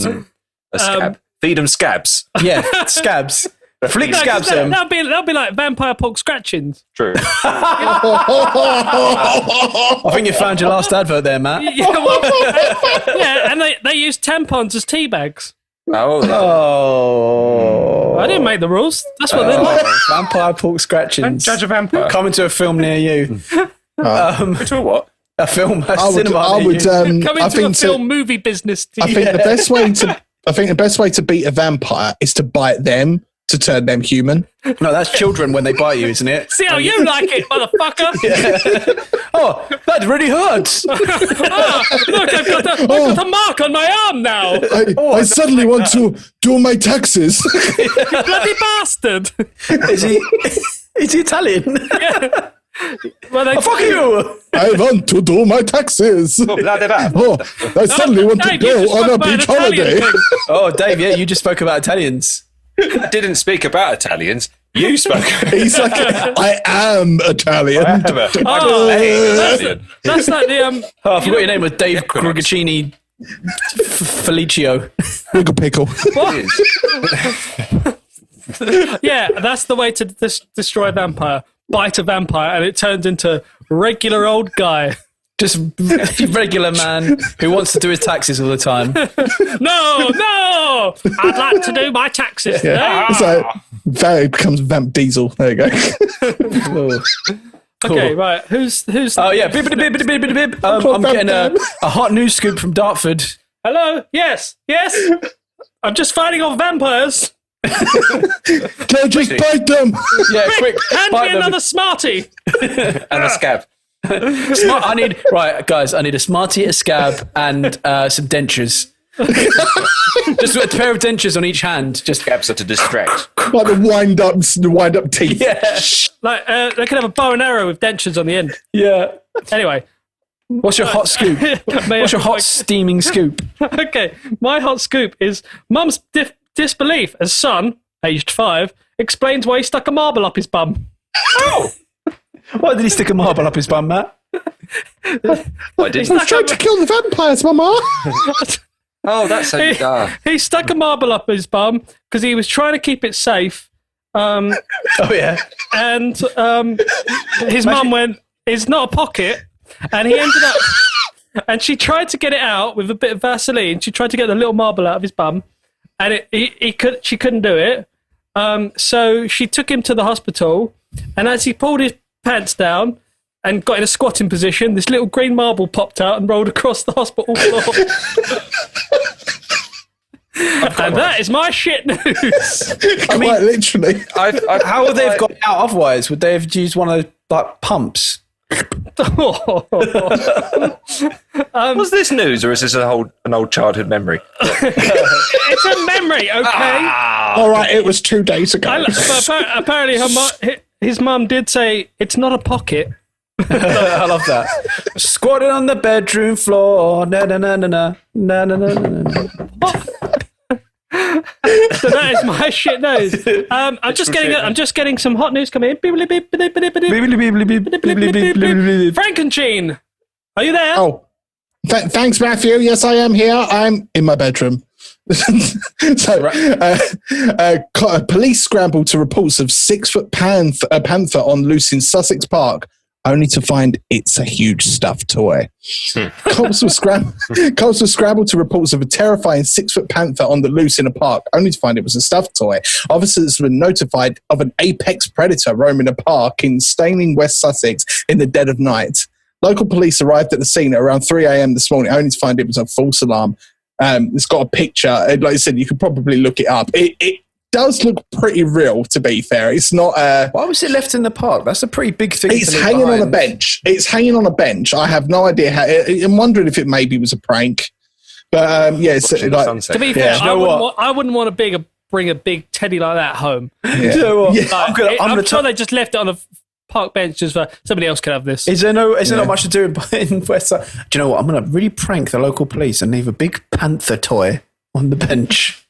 scab. Feed them scabs. Yeah, scabs. Flick scabs them. That'll be like vampire pork scratchings. True. I think you found your last advert there, Matt. Yeah, and they use tampons as tea bags. Oh. I didn't make the rules. That's what they're like. Vampire pork scratchings. Judge a vampire. Coming to a film near you. To what? A film, a I would. cinema I near would. you. Come I into a think film movie business. I think the best way to. I think the best way to beat a vampire is to bite them to turn them human. No, that's children when they bite you, isn't it? See how you like it, motherfucker. Oh, that really hurts. Look, I've got a mark on my arm now. I suddenly want to do my taxes. You bloody bastard. Is he Italian? Yeah. Well, Fuck you. I want to do my taxes. Oh, I suddenly want to Dave, you go just on a spoke about beach an Italian holiday. thing. Oh, Dave, yeah, you just spoke about Italians. I didn't speak about Italians. You spoke. He's like, I am Italian. Italian. That's like the Oh, I forgot your name was Dave Grugaccini Felicio. Wiggle pickle. Yeah, that's the way to destroy a vampire. Bite a vampire, and it turns into regular old guy. Just regular man who wants to do his taxes all the time. No, I'd like to do my taxes. Yeah. It's like, it becomes Vamp Diesel. There you go. Okay, right. Who's? Oh yeah, bib. I'm getting a hot news scoop from Dartford. Hello. Yes. I'm just fighting off vampires. Don't just bite them. Yeah, quick. Hand me another Smartie. And a scab. I need a Smartie, a scab, and some dentures. Just a pair of dentures on each hand. Just Scabs are to distract. Like the wind up teeth. yeah, Like they could have a bow and arrow with dentures on the end. yeah. Anyway, What's your hot scoop? What's your hot steaming scoop? Okay, my hot scoop is mum's disbelief as son, aged 5, explains why he stuck a marble up his bum. Oh! Why did he stick a marble up his bum, Matt? Why did I was trying to kill the vampires, Mama. Oh, that's how you He stuck a marble up his bum because he was trying to keep it safe. Oh, yeah. And his mum went, "It's not a pocket." And he ended up... And she tried to get it out with a bit of Vaseline. She tried to get the little marble out of his bum. And she couldn't do it. So she took him to the hospital. And as he pulled his pants down and got in a squatting position, this little green marble popped out and rolled across the hospital floor. And that is my shit news. I mean, literally. How would they have got it out otherwise? Would they have used one of those like pumps? Was this news, or is this an old childhood memory? It's a memory, okay? All right, it was 2 days ago. Apparently, his mum did say it's not a pocket. I love that. Squatting on the bedroom floor. Na na na na na na na na na. So that is my shit news. I'm just getting some hot news coming in. Frankenstein, are you there? Oh, thanks, Matthew. Yes, I am here. I'm in my bedroom. Police scrambled to reports of 6-foot panther on loose in Sussex Park, only to find it's a huge stuffed toy. Cops were scrambled to reports of a terrifying 6-foot panther on the loose in a park, only to find it was a stuffed toy. Officers were notified of an apex predator roaming a park in Staining, West Sussex, in the dead of night. Local police arrived at the scene at around 3 a.m. this morning, only to find it was a false alarm. It's got a picture. Like I said, you could probably look it up. It does look pretty real, to be fair. It's not. Why was it left in the park? That's a pretty big thing. It's hanging on a bench. It's hanging on a bench. I have no idea how. I'm wondering if it maybe was a prank. But yeah, it's like, to be fair, I wouldn't want to bring a big teddy like that home. Yeah. You know what? Yeah. I'm sure they just left it on a park bench just for somebody else can have this. Is there not much to do in West Side? Do you know what? I'm going to really prank the local police and leave a big panther toy on the bench.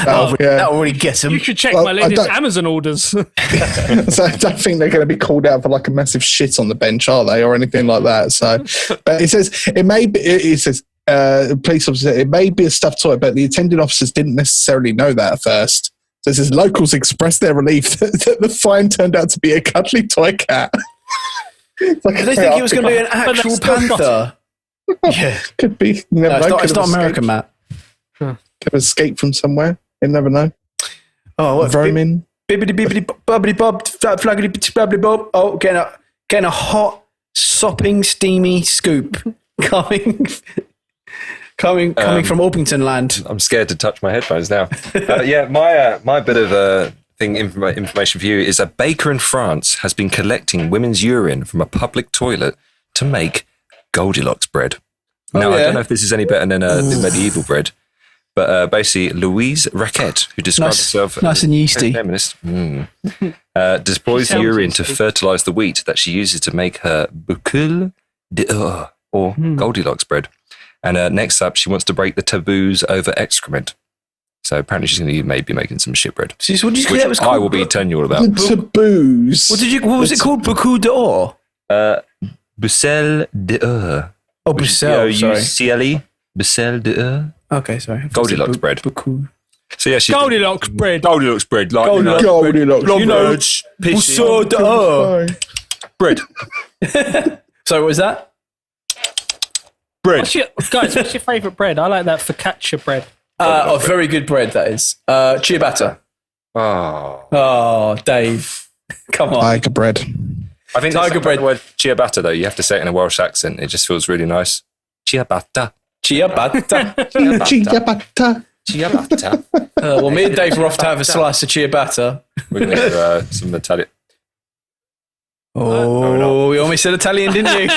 That'll really get them. You should check my latest Amazon orders. So I don't think they're going to be called out for like a massive shit on the bench, are they, or anything like that? So, but it says it may be. It says police officer. It may be a stuffed toy, but the attending officers didn't necessarily know that at first. So it says locals expressed their relief that the find turned out to be a cuddly toy cat. Did they think it was going to be an actual panther? Yeah, could be. It's not American, Matt. Could have escaped from somewhere. You never know. Oh, what? Vermin. Bibbidi bibbidi bubbly bob, flaggity bubbly bob. Oh, getting a hot, sopping, steamy scoop coming from Orpington land. I'm scared to touch my headphones now. My bit of information for you is a baker in France has been collecting women's urine from a public toilet to make Goldilocks bread. Now, I don't know if this is any better than the medieval bread. But basically, Louise Raquette, who describes herself nice and yeasty, feminist, deploys the urine to fertilise the wheat that she uses to make her boucle d'or, or Goldilocks bread. And next up, she wants to break the taboos over excrement. So apparently, she's going to maybe making some shit bread. What did you say that was called? I will be telling you all about. The taboos. What was it called? Boucle d'or. Bucelle d'or. Oh, Bucelle. Bucelle. Bucelle d'or. Okay, sorry. Goldilocks bread. So yeah, she's Goldilocks bread. Goldilocks bread. Like Goldilocks. You know, Bucelle d'or. Bread. So what was that? Bread. What's your favourite bread? I like that focaccia bread. Very good bread, that is. Ciabatta. Oh, Dave. Come on. Tiger bread. I think tiger bread. The word ciabatta, though, you have to say it in a Welsh accent. It just feels really nice. Ciabatta. Ciabatta. Ciabatta. Ciabatta. Well, me and Dave were off to have a slice of ciabatta. We're going to do some Italian. Oh, you almost said Italian, didn't you?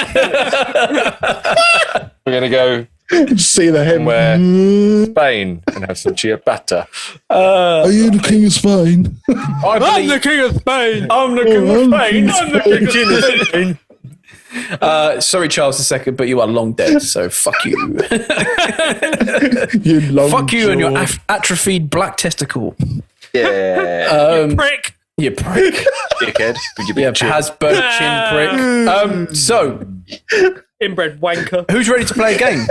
We're going to go see the him somewhere Spain and have some ciabatta. Are you the king of Spain? I'm the king of Spain. I'm the king of Spain. I'm the king of Spain. Sorry, Charles II, but you are long dead, so fuck you. You long Fuck you and your jaw. atrophied black testicle. Yeah. Prick. You prick. Dickhead. With your big Yeah, chin. Hasbro chin prick. So, Inbred wanker. who's ready to play a game?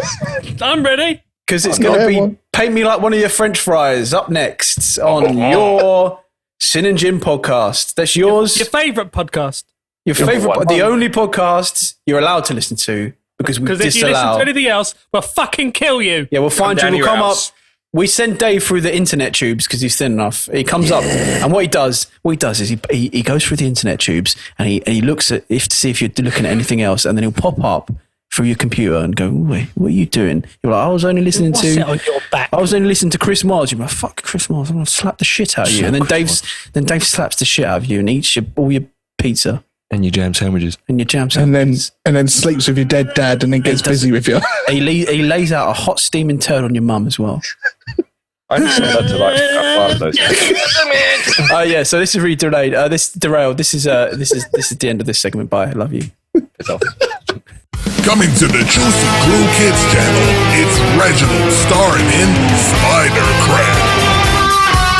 I'm ready. Because it's I'm going not to be everyone. Paint Me Like One of Your French Fries up next on your Sin and Gin podcast. That's yours. Your favourite podcast. Your favourite, the only podcast you're allowed to listen to because we Because if you listen disallow. to anything else, we'll fucking kill you. Yeah, we'll find you. down We'll your come house. up. We send Dave through the internet tubes because he's thin enough. He comes up, and what he does is he goes through the internet tubes and he looks at to see if you're looking at anything else, and then he'll pop up through your computer and go, "Wait, what are you doing?" You're like, "I was only listening What's it to." on your back? I was only listening to Chris Miles. You're like, "Fuck Chris Miles! I'm gonna slap the shit out of you." And then Dave slaps the shit out of you and eats all your pizza And your jam sandwiches. and your jam And sandwiches. then sleeps with your dead dad and then gets busy with you. He lays out a hot steaming turd on your mum as well. I just said that to like five of those. Oh yeah, so this is really delayed. This derailed. This is the end of this segment. Bye. I love you. Piss off. Coming to the Juicy Crew Kids channel, it's Reginald starring in Spider Crab.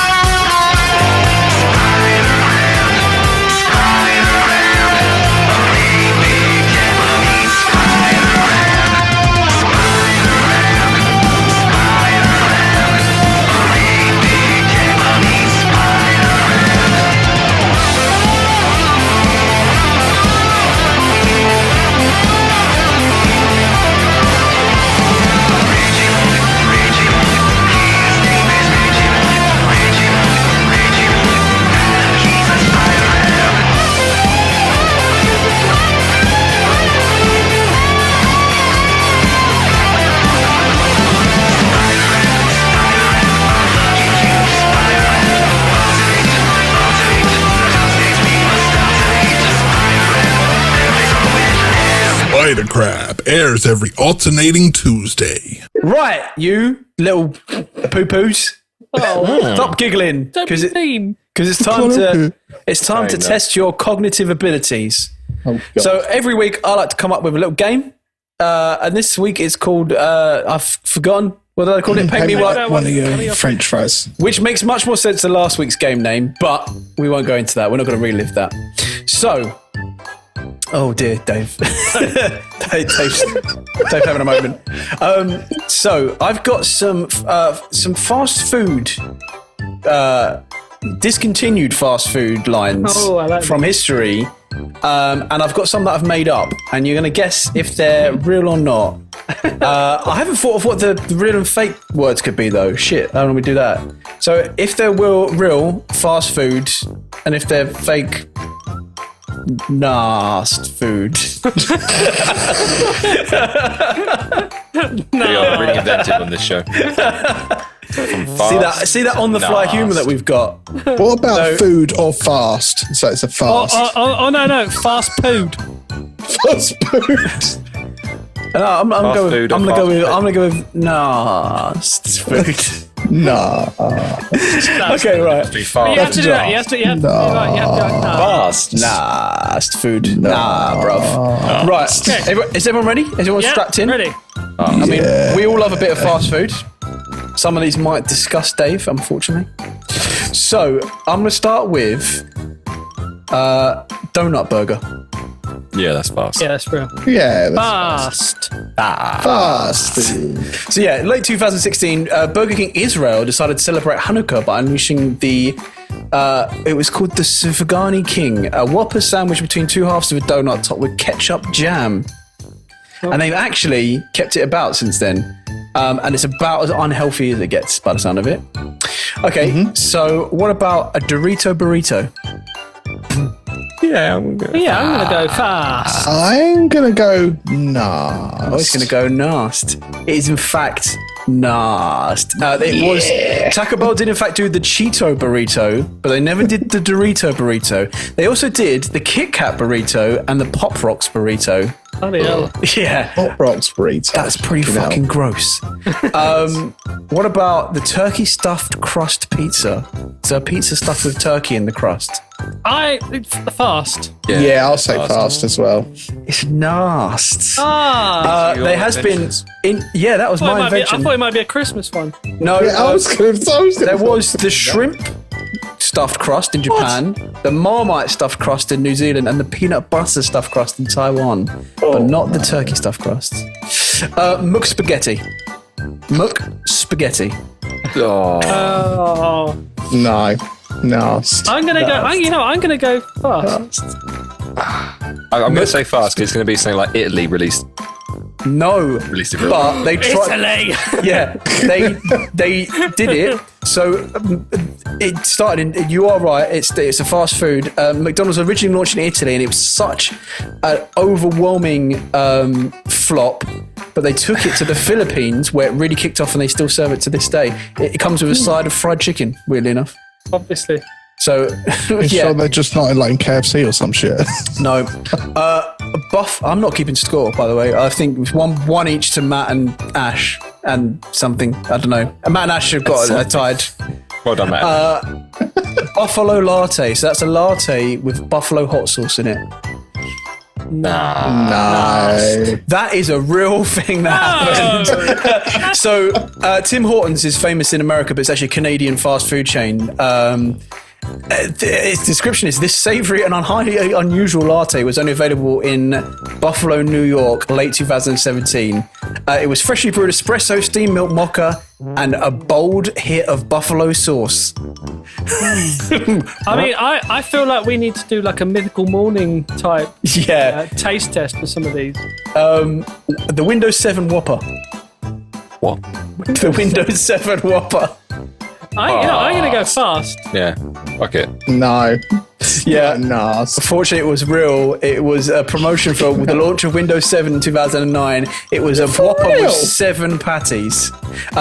Spider Crab airs every alternating Tuesday. Right, you little poo-poos. Stop giggling Don't be because mean. it's time to test your cognitive abilities. Oh, God. So every week I like to come up with a little game, and this week it's called I've forgotten what did I call it? Paint me Paint like, me one of your French fries. which makes much more sense than last week's game name, but we won't go into that. We're not going to relive that. So, oh dear, Dave. Dave's having a moment. So I've got some fast food, discontinued fast food lines Oh, I like from history, and I've got some that I've made up, and you're going to guess if they're real or not. I haven't thought of what the real and fake words could be though. Shit, how do we do that? So if they're real fast food, and if they're fake, nast food. We are really inventive on this show. See that on the fly humour that we've got. What about So- food or fast? So it's a fast. No, fast food. Fast food. I'm Fast going food or to fast go with nast food. Nah. Okay, right. Too You fast. have to do that. You have to do that. Fast. Nast food. Nah, bruv. Right. Is everyone ready? Is everyone strapped in? Ready. I mean, we all love a bit of fast food. Some of these might disgust Dave, unfortunately. So, I'm going to start with donut burger. Yeah, that's fast. Yeah, that's real. Yeah. That's Fast. fast. So yeah, late 2016, Burger King Israel decided to celebrate Hanukkah by unleashing the, it was called the Sufagani King, a Whopper sandwich between two halves of a donut topped with ketchup jam. And they've actually kept it about since then. And it's about as unhealthy as it gets by the sound of it. Okay, so what about a Dorito burrito? Yeah, I'm good. Yeah, I'm going to go fast. I'm gonna go nah. Oh, it's going to go nast. It is in fact nast. It was Taco Bell did in fact do the Cheeto burrito, but they never did the Dorito burrito. They also did the Kit Kat burrito and the Pop Rocks burrito. Bloody hell. Yeah. Hot rocks burrito. That's pretty fucking gross. What about the turkey stuffed crust pizza? So a pizza stuffed with turkey in the crust. It's fast. Yeah, I'll say fast as well. It's nasty. There has been that was my invention. I thought it might be a Christmas one. No, Yeah, there was the shrimp stuffed crust in Japan, the Marmite stuffed crust in New Zealand, and the peanut butter stuffed crust in Taiwan, but not the turkey stuffed crust. Muck spaghetti. Muck spaghetti. Oh. No. Nasty. I'm gonna go. I'm gonna go fast. I'm going to say fast because it's going to be something like Italy released. No, Released it but they tried. Italy. Yeah, they did it. So it started in. You are right. It's a fast food. McDonald's originally launched in Italy, and it was such an overwhelming flop. But they took it to the Philippines, where it really kicked off, and they still serve it to this day. It comes with a side of fried chicken. Weirdly enough. Obviously. So So they're just not in like in KFC or some shit. No. I'm not keeping score, by the way. I think it was one each to Matt and Ash and something. I don't know. Matt and Ash have got tied. Well done, Matt. Buffalo latte. So that's a latte with buffalo hot sauce in it. No. That is a real thing that happened. So Tim Hortons is famous in America, but it's actually a Canadian fast food chain. Its description is this savoury and highly unusual latte was only available in Buffalo, New York, late 2017. It was freshly brewed espresso, steamed milk mocha, and a bold hit of buffalo sauce. I mean, I feel like we need to do like a mythical morning type taste test for some of these. The Windows 7 Whopper. What? The Windows 7 Whopper. I'm going to go fast. Yeah. Fuck it. No. Yeah. No. Unfortunately, it was real. It was a promotion for the launch of Windows 7 in 2009. It was a Whopper with 7 patties,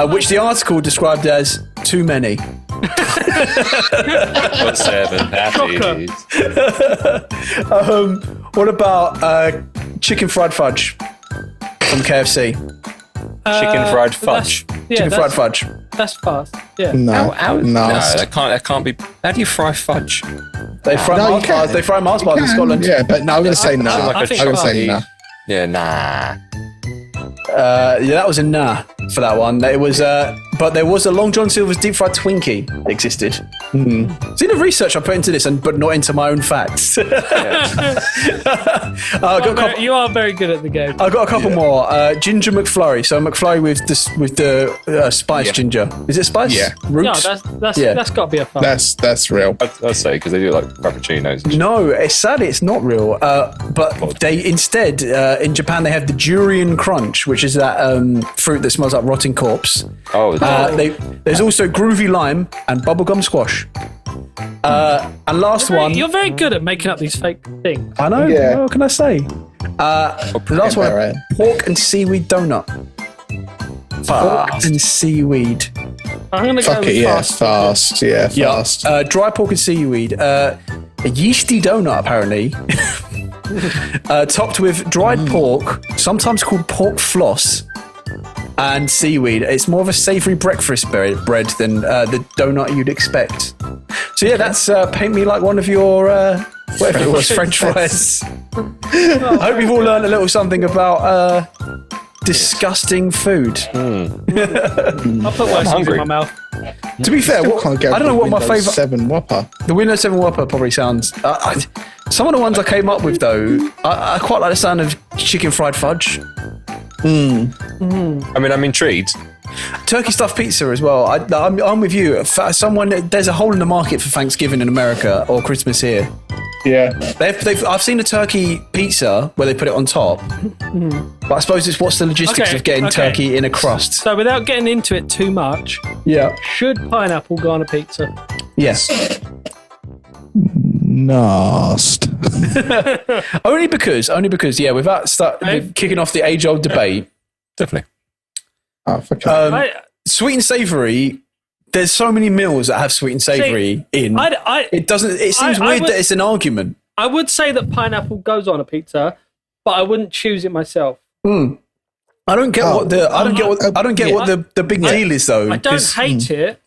which the article described as too many. Got 7 patties. What about chicken fried fudge from KFC? Chicken fried fudge. Chicken fried fudge. That's fast. Yeah. No. No, that can't be. How do you fry fudge? They fry Mars bars. They fry Mars bars in Scotland. Yeah, but no, I'm going to say no. Like I think I'm going to say no. Yeah, nah. That was a nah for that one. It was, but there was a Long John Silver's deep fried Twinkie that existed. See the research I put into this, but not into my own facts. You are very good at the game. I've got a couple more. Ginger McFlurry. So McFlurry with the spiced ginger. Is it spice? Yeah. Roots? No, that's got to be a fast. That's real. I'd say because they do like frappuccinos. And No, it's sadly it's not real. But they instead in Japan they have the durian crunch, which is that fruit that smells like rotting corpse. oh, There's also groovy lime and bubblegum squash. And last one. You're very good at making up these fake things. I know. Yeah. What can I say? The last one. Right. Pork and seaweed donut. Pork and seaweed. I'm going to go Fuck with it, yeah. fast. Fast. Yeah, fast. Dry pork and seaweed. A yeasty donut, apparently. Topped with dried pork, sometimes called pork floss, and seaweed. It's more of a savoury breakfast bread than the donut you'd expect. So yeah, that's paint me like one of your whatever it was, French fries. I hope you've all learned a little something about disgusting food. I'll put worse things in my mouth. To be fair, Still can't go I don't know for what my Windows favourite. 7 Whopper. The Windows 7 Whopper probably sounds. Some of the ones I came up with though, I quite like the sound of chicken fried fudge. I mean, I'm intrigued. Turkey stuffed pizza as well. I'm with you. There's a hole in the market for Thanksgiving in America or Christmas here. Yeah. I've seen a turkey pizza where they put it on top, but I suppose it's what's the logistics of getting turkey in a crust. So without getting into it too much, Yeah. should pineapple go on a pizza? Yes. Nast. only because yeah. Without kicking off the age-old debate, Definitely. Oh, fuck it. sweet and savoury. There's so many meals that have sweet and savoury in. It seems weird that it's an argument. I would say that pineapple goes on a pizza, but I wouldn't choose it myself. I don't get what the big deal is though. I don't hate it.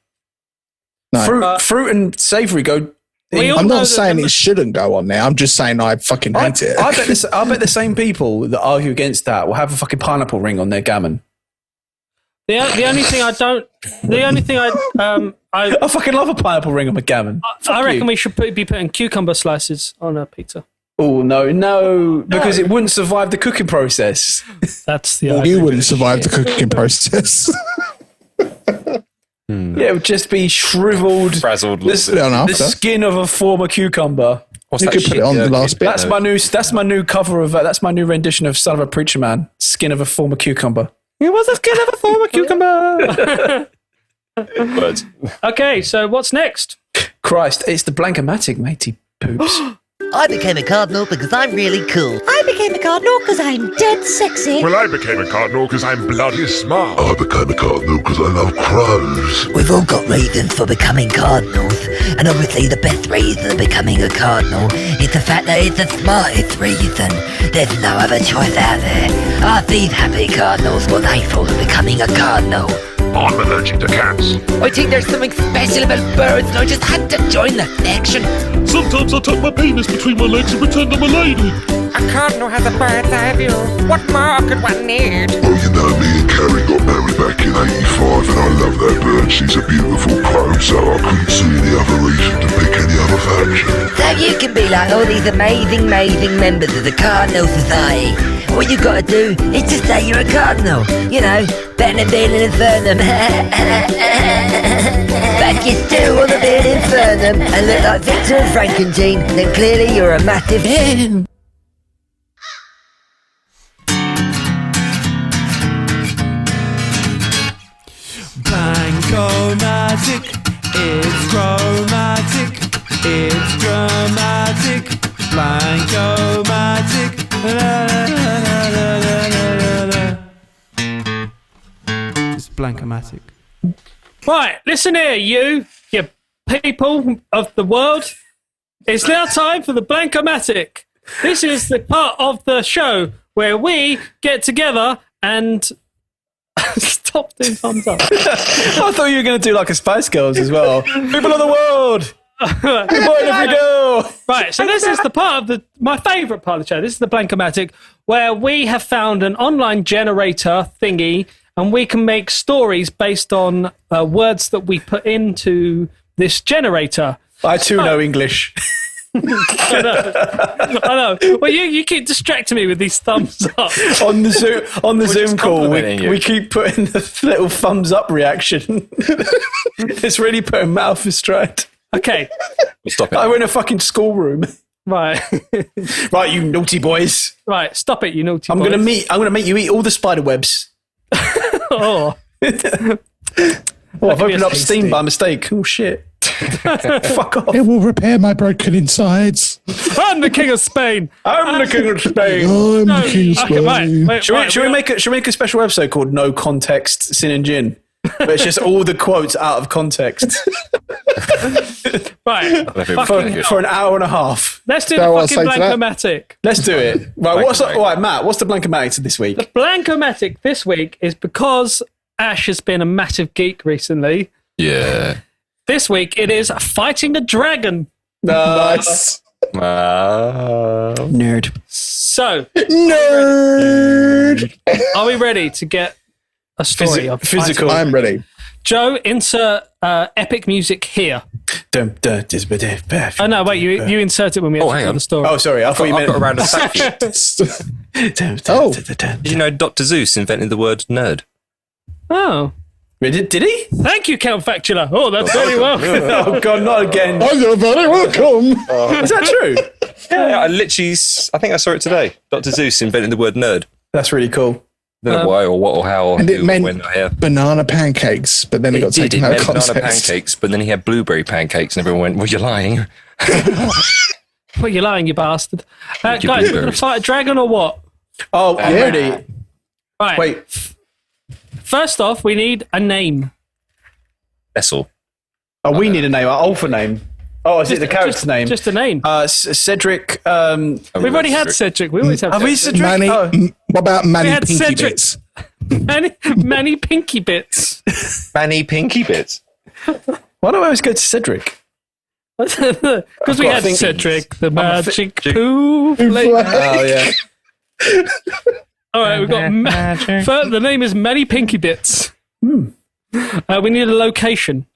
No. Fruit and savoury go. I'm not saying it shouldn't go on there. I'm just saying I fucking hate it. I bet the same people that argue against that will have a fucking pineapple ring on their gammon. The only thing I fucking love a pineapple ring on my gammon. I reckon we should be putting cucumber slices on a pizza. Oh no, because it wouldn't survive the cooking process. That's the you wouldn't survive the cooking process. Yeah, it would just be shriveled, frazzled. The skin of a former cucumber. You could put it on the last bit. That's my new cover of. That's my new rendition of "Son of a Preacher Man." Skin of a former cucumber. It was the skin of a former cucumber. Words. Okay, so what's next? Christ, it's the Blank O Mattic, matey poops. I became a cardinal because I'm really cool. I became a cardinal because I'm dead sexy. Well, I became a cardinal because I'm bloody smart. I became a cardinal because I love crows. We've all got reasons for becoming cardinals, and obviously the best reason of becoming a cardinal is the fact that it's the smartest reason. There's no other choice out there. Ask these happy cardinals what they thought of becoming a cardinal. I'm allergic to cats. I think there's something special about birds, and I just had to join the section. Sometimes I tuck my penis between my legs and pretend I'm a lady. A cardinal has a bird's eye view. What more could one need? Well, you know, me and Carrie got married back in '85, and I love that bird. She's a beautiful crow, so I couldn't see any other reason to pick any other faction. So you can be like all these amazing members of the Cardinal Society. All you gotta do is just say you're a cardinal. You know, better than being an infernum. But if you still want to be an infernum and look like Victor and Frankenstein, then clearly you're a massive hen. Blank O Mattic, it's chromatic, it's dramatic. Blank O Mattic, la la la la la la la. It's Blank O Mattic. Right, listen here, you people of the world. It's now time for the Blank O Mattic. This is the part of the show where we get together and stop doing thumbs up. I thought you were going to do like a Spice Girls as well. People of the world. Good morning, every go. Right, so this is the part of my favourite part of the show. This is the Blank O Mattic, where we have found an online generator thingy, and we can make stories based on words that we put into this generator. I too know English. I know. Well, you keep distracting me with these thumbs up on the Zoom call. We keep putting the little thumbs up reaction. It's really putting mouth astride. Okay, stop it. We're in a fucking schoolroom. Right, right, you naughty boys. Right, stop it, you naughty. I'm boys. gonna make you eat all the spider webs. Oh. I've opened up Steam by mistake. Oh shit. Fuck off. It will repair my broken insides. I'm the king of Spain. I'm the king of Spain. I'm the king of Spain. Right, should we make a special episode called No Context Sin and Gin? But it's just all the quotes out of context. Right. For an hour and a half. Let's do the fucking Blank O Mattic. Let's do it. Right, Matt, what's the Blank O Mattic this week? The Blank O Mattic this week is because Ash has been a massive geek recently. Yeah. This week it is fighting a dragon. Nice. Nerd. So, nerd. Are we ready to get a story of physical? fighting? I'm ready. Joe, insert epic music here. Oh no, wait! You insert it when we have the story. Oh, sorry, I thought you meant got around a fact. Did you know Dr. Zeus invented the word nerd? Oh. Did he? Thank you, Count Factula. Oh, that's very well. Oh, God, not again. You're very welcome. Is that true? Yeah, I think I saw it today. Dr. Zeus invented the word nerd. That's really cool. I don't know why or what or how. Or and it who, meant when, or banana pancakes, but then it got taken out of context. Banana pancakes, but then he had blueberry pancakes, and everyone went, well, you're lying. Well, you're lying, you bastard. Guys, we're going to fight a dragon or what? Oh, I'm ready. Right. Wait. First off, we need a name. Vessel. Oh, we need a name, our alpha name. Oh, is it the character's name? Just a name. Cedric. We've already had Cedric. We always have. Have we Cedric. Cedric? Manny, what about Manny We had Pinky Cedric. Bits? Manny Pinky Bits. Manny Pinky Bits. Why do I always go to Cedric? Because we had Cedric, the magic poo. Oh yeah. All right, we've got the name is Manny Pinky Bits. We need a location.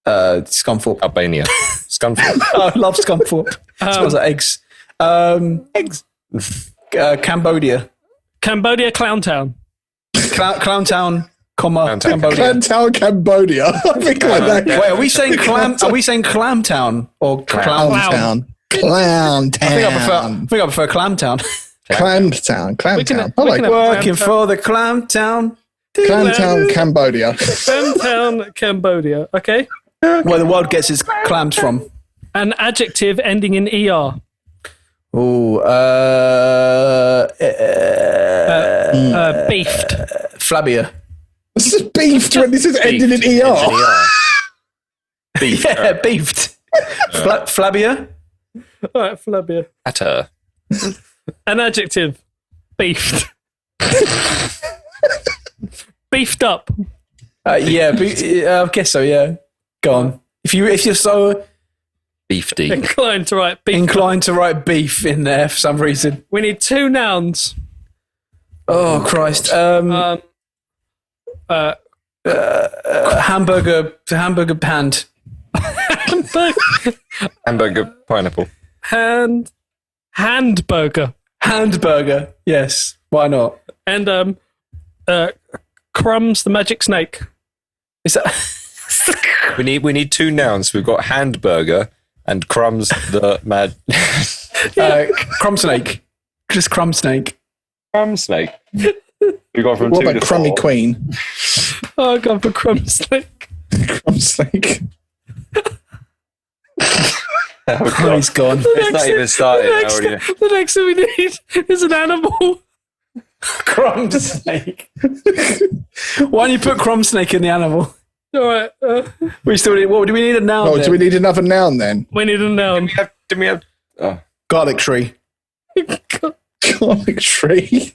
Scunthorpe. Albania. Scunthorpe. Oh, I love Scunthorpe. Smells like eggs. Eggs. Cambodia. Cambodia, Clowntown. Clowntown, Cambodia. Clantown, Cambodia. I think like that. Wait, are we saying Clamtown or Clowntown? Clowntown. I think I prefer Clamtown. Clamtown. Clamtown. I like Working for the Clamtown. Clamtown, Cambodia. Clowntown, Cambodia. Okay. Where the world gets its clams from. An adjective ending in er. Oh, Beefed. Flabbier. This is beefed when this is ending in ER. Beef. Yeah, beefed. Flabbier. All right, flabbier. Atter. An adjective. Beefed. Beefed up. Yeah, I guess so. Yeah, go on. If you're so Beefy. Inclined to write beef. inclined to write beef in there for some reason. We need 2 nouns. Oh Christ. Hamburger hand. Hamburger pineapple. Handburger. Handburger. Yes. Why not? And Crumbs the magic snake. Is that? We need 2 nouns. We've got handburger and Crumbs the mad. Crumb snake. Just crumb snake. Crumb snake. We got from What 2 about to Crummy 4. Queen? Oh, I've gone for crumb snake. Crumb snake. Oh, he's gone. It's not even started. The next thing we need is an animal. Crumb snake. Why don't you put crumb snake in the animal? All right. We still need. What do we need a noun? Oh, then? do we need another noun then? We need a noun. Did we have? Oh. Garlic tree. Garlic tree.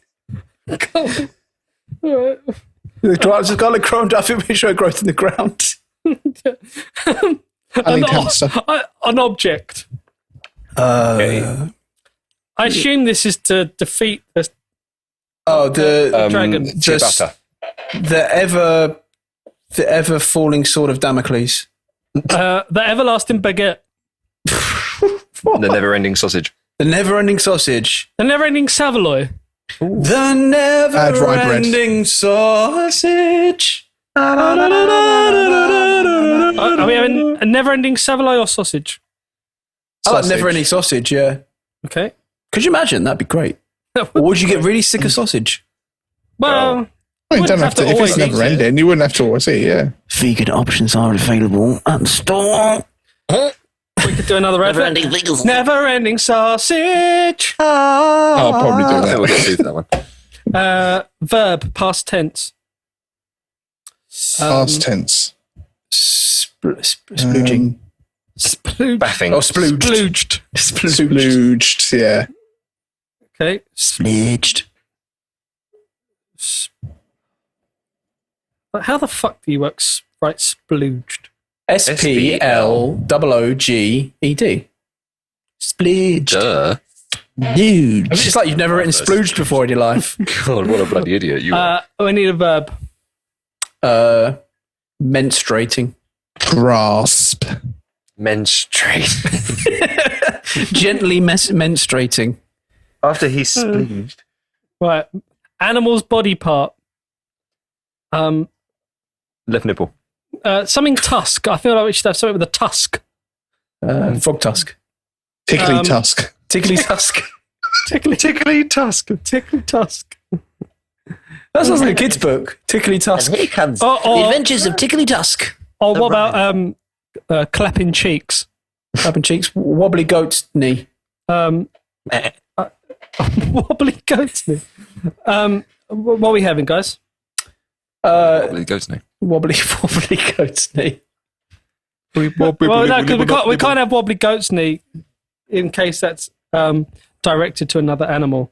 All right. Just garlic grown. I think we should grow in the ground. An object. Okay. I assume this is to defeat the dragon. Ciabatta. The ever falling sword of Damocles. The everlasting baguette. The never-ending sausage. The never-ending sausage. The never-ending Savoy. The never-ending sausage. Are we having a never-ending Savoy or sausage? I like never-ending sausage, yeah. Okay. Could you imagine? That'd be great. Or would you get really sick of sausage? Well, you don't have to. If it's never ending, you wouldn't have to always eat, yeah. Vegan options are available at the store. We could do another advert. Never-ending sausage. I'll probably do that. We'll get to that one. Verb, past tense. Past tense. Splooging. Splooged. Baffing. Oh, splooged. Splooged, yeah. Okay. Splooged. How the fuck do you write splooged? SPLOOGED. Splooged. Duh. Huge. It's just like you've never written splooged before in your life. God, what a bloody idiot you are. We need a verb. Menstruating. Grasp. Menstruate. Gently menstruating. After he's splooged. Right. Animal's body part. Left nipple. Something tusk. I feel like we should have something with a tusk. Frog tusk. Tickly tusk. Tickly tusk. Tickly tusk. Tickly tusk. That sounds like a kid's book. Tickly tusk. Here comes the Adventures of Tickly Tusk. Or what about clapping cheeks? Clapping cheeks. Wobbly goat's knee. Wobbly goat's knee. What are we having, guys? Wobbly goat's knee. Wobbly goat's knee. Well, no, because we can't have wobbly goat's knee in case that's directed to another animal.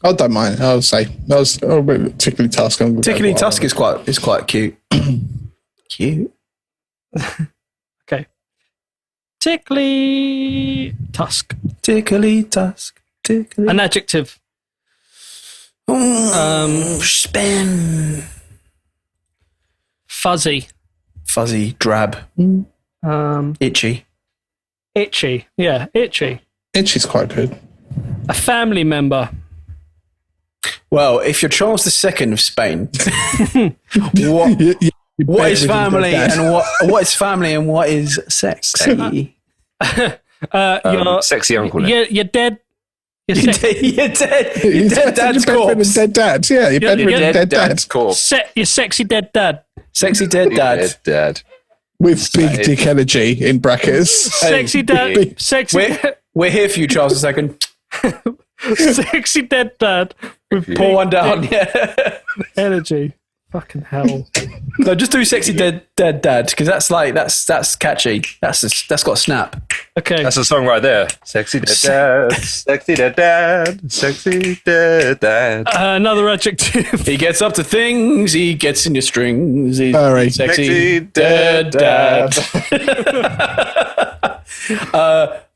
I don't mind. I'll say tickly tusk. Tickly tusk is quite cute. Cute. Okay. Tickly tusk. Tickly tusk. Tickly. An adjective. Spin. Fuzzy. Fuzzy. Drab. Itchy. Itchy. Yeah, itchy. Itchy's quite good. A family member. Well, if you're Charles II of Spain, what is family and what is family and what is sexy? Your sexy uncle. You're dead. You're dead dad's corpse. Dead dad. Yeah, you're bedridden dead dad. Corpse. Your sexy dead dad. Sexy dead dad. Dead dad. With big dick energy in brackets. Sexy dad. Sexy. We're here for you, Charles II. Sexy dead dad. With Pour one down. Yeah. Energy. Fucking hell. No, just do sexy dead dad because that's catchy. That's got a snap. Okay. That's a song right there. Sexy dead dad. Sexy dead dad. Sexy dead dad. Another adjective. He gets up to things. He gets in your strings. He's Very sexy dead dad.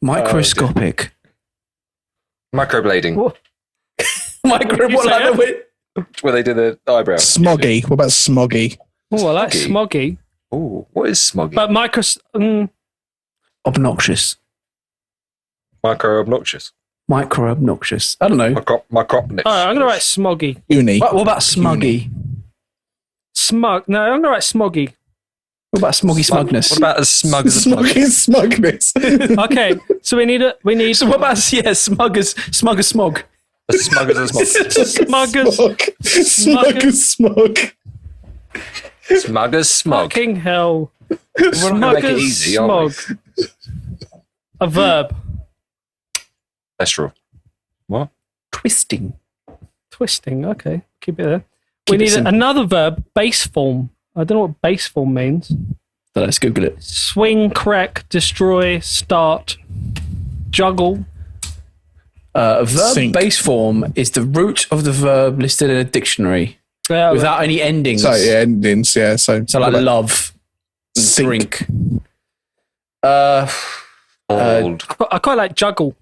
Microscopic. Microblading. What? Where they do the eyebrows. Smoggy. What about smoggy? Oh, I like smoggy. Oh, what is smoggy? But Obnoxious. Micro obnoxious. Micro obnoxious. I don't know. Micropnics. All right, I'm going to write smoggy. Uni. What about smuggy? Smug. No, I'm going to write smoggy. What about smoggy smugness? What about as smug as a smug? Smoggy smugness. Okay, so we need. So what about smug as smog? As smug as a smug. Smug as smog. Smug as smug. Fucking hell. We're not Smug gonna make it as easy, are smog. A verb. Estral. What? Twisting. Twisting. Okay, keep it there. We need another verb. Base form. I don't know what base form means. So let's Google it. Swing, crack, destroy, start, juggle. A verb base form is the root of the verb listed in a dictionary without any endings. So yeah, endings. Yeah. So like love, and drink. Old. I quite like juggle.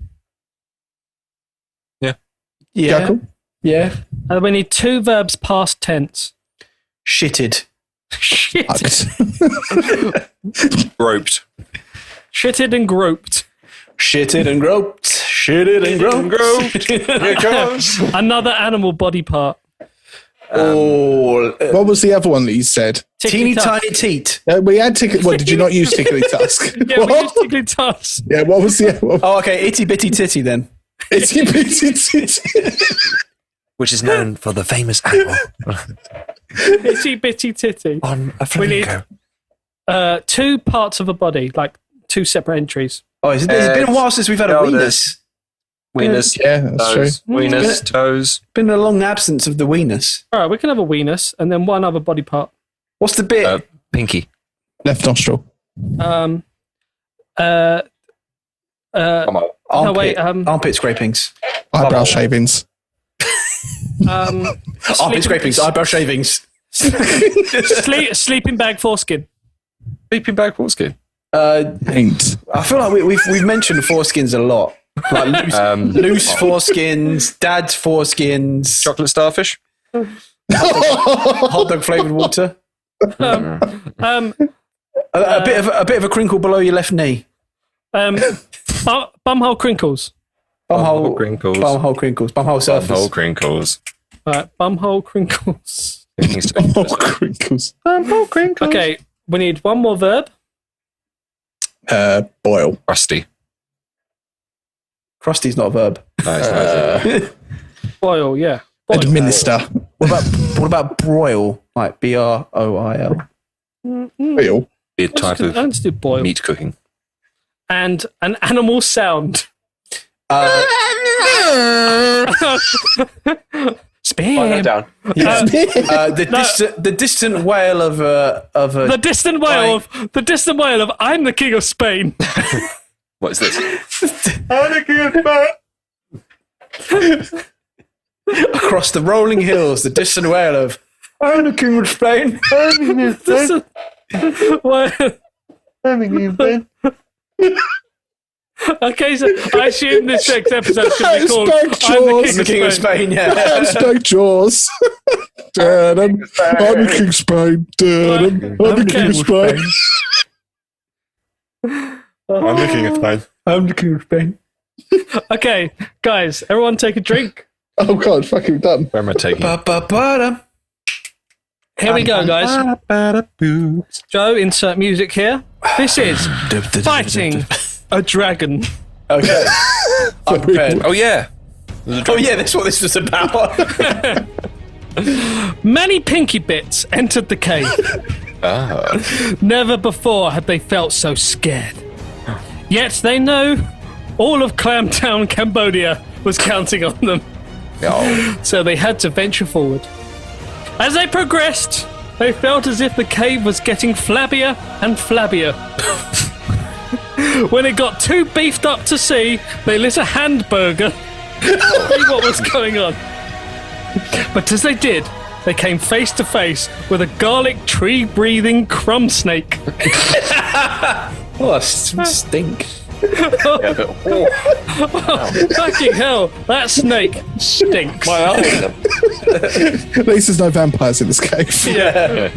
Yeah. Juggle. Yeah. And we need two verbs past tense. Shitted. Shit. Groped. Shitted and groped. Shitted and groped. Shitted and groped. Here it goes. Another animal body part. What was the other one that you said? Teeny tiny teat. We had tickly. What did you not use tickly tusk? Yeah, we used tickly tusk. Yeah. What was the other one? Oh, okay. Itty bitty titty then. Itty bitty titty. Which is known for the famous animal. Itty bitty titty. On a We need flamingo. two parts of a body, like two separate entries. Oh, it's been a while since we've had a weenus. Weenus. Yeah, that's true. Weenus. Toes. Been a long absence of the weenus. All right, we can have a weenus and then one other body part. What's the bit? Pinky. Left nostril. Armpit scrapings. Eyebrow shavings. Armpit scrapings. Eyebrow shavings. Sleeping bag foreskin. Sleeping bag foreskin. Paint. I feel like we've mentioned foreskins a lot. Like loose foreskins, dad's foreskins, chocolate starfish, hot dog flavored water. A bit of a crinkle below your left knee. Bumhole crinkles. Bumhole crinkles. Bumhole crinkles. Bumhole surface. Bumhole crinkles. All right, bumhole crinkles. Bumhole crinkles. Bumhole crinkles. Okay, we need one more verb. Boil. Crusty. Crusty's not a verb. No, it's not a verb. Boil, yeah. Boil. Administer. What about broil? Like BROIL. Boil. Be a type of let's do boil. meat cooking. And an animal Spam. down. The distant wail of a. The distant wail of I'm the king of Spain. What is this? I'm the king of Spain. Across the rolling hills, the distant wail of I'm the king of Spain. Okay, so I assume this next episode should be called I'm the king of Spain. Yeah, Hashtag Jaws. I'm the king of Spain. I'm the king of Spain. I'm the king of Spain. I'm the king of Spain. Okay, guys, everyone take a drink. Oh God, fucking done. Where am I taking? Here we go, guys. Joe, insert music here. This is Fighting a Dragon. Okay, I'm prepared. Oh yeah. Oh yeah, that's what this was about. Many Pinky Bits entered the cave. Never before had they felt so scared. Yet they know all of Clamtown, Cambodia was counting on them. So they had to venture forward. As they progressed, they felt as if the cave was getting flabbier and flabbier. When it got too beefed up to see, they lit a hamburger to see what was going on. But as they did, they came face to face with a garlic tree-breathing crumb snake. Oh, that stinks. Fucking hell, that snake stinks. My eyes. At least there's no vampires in this cave. Yeah.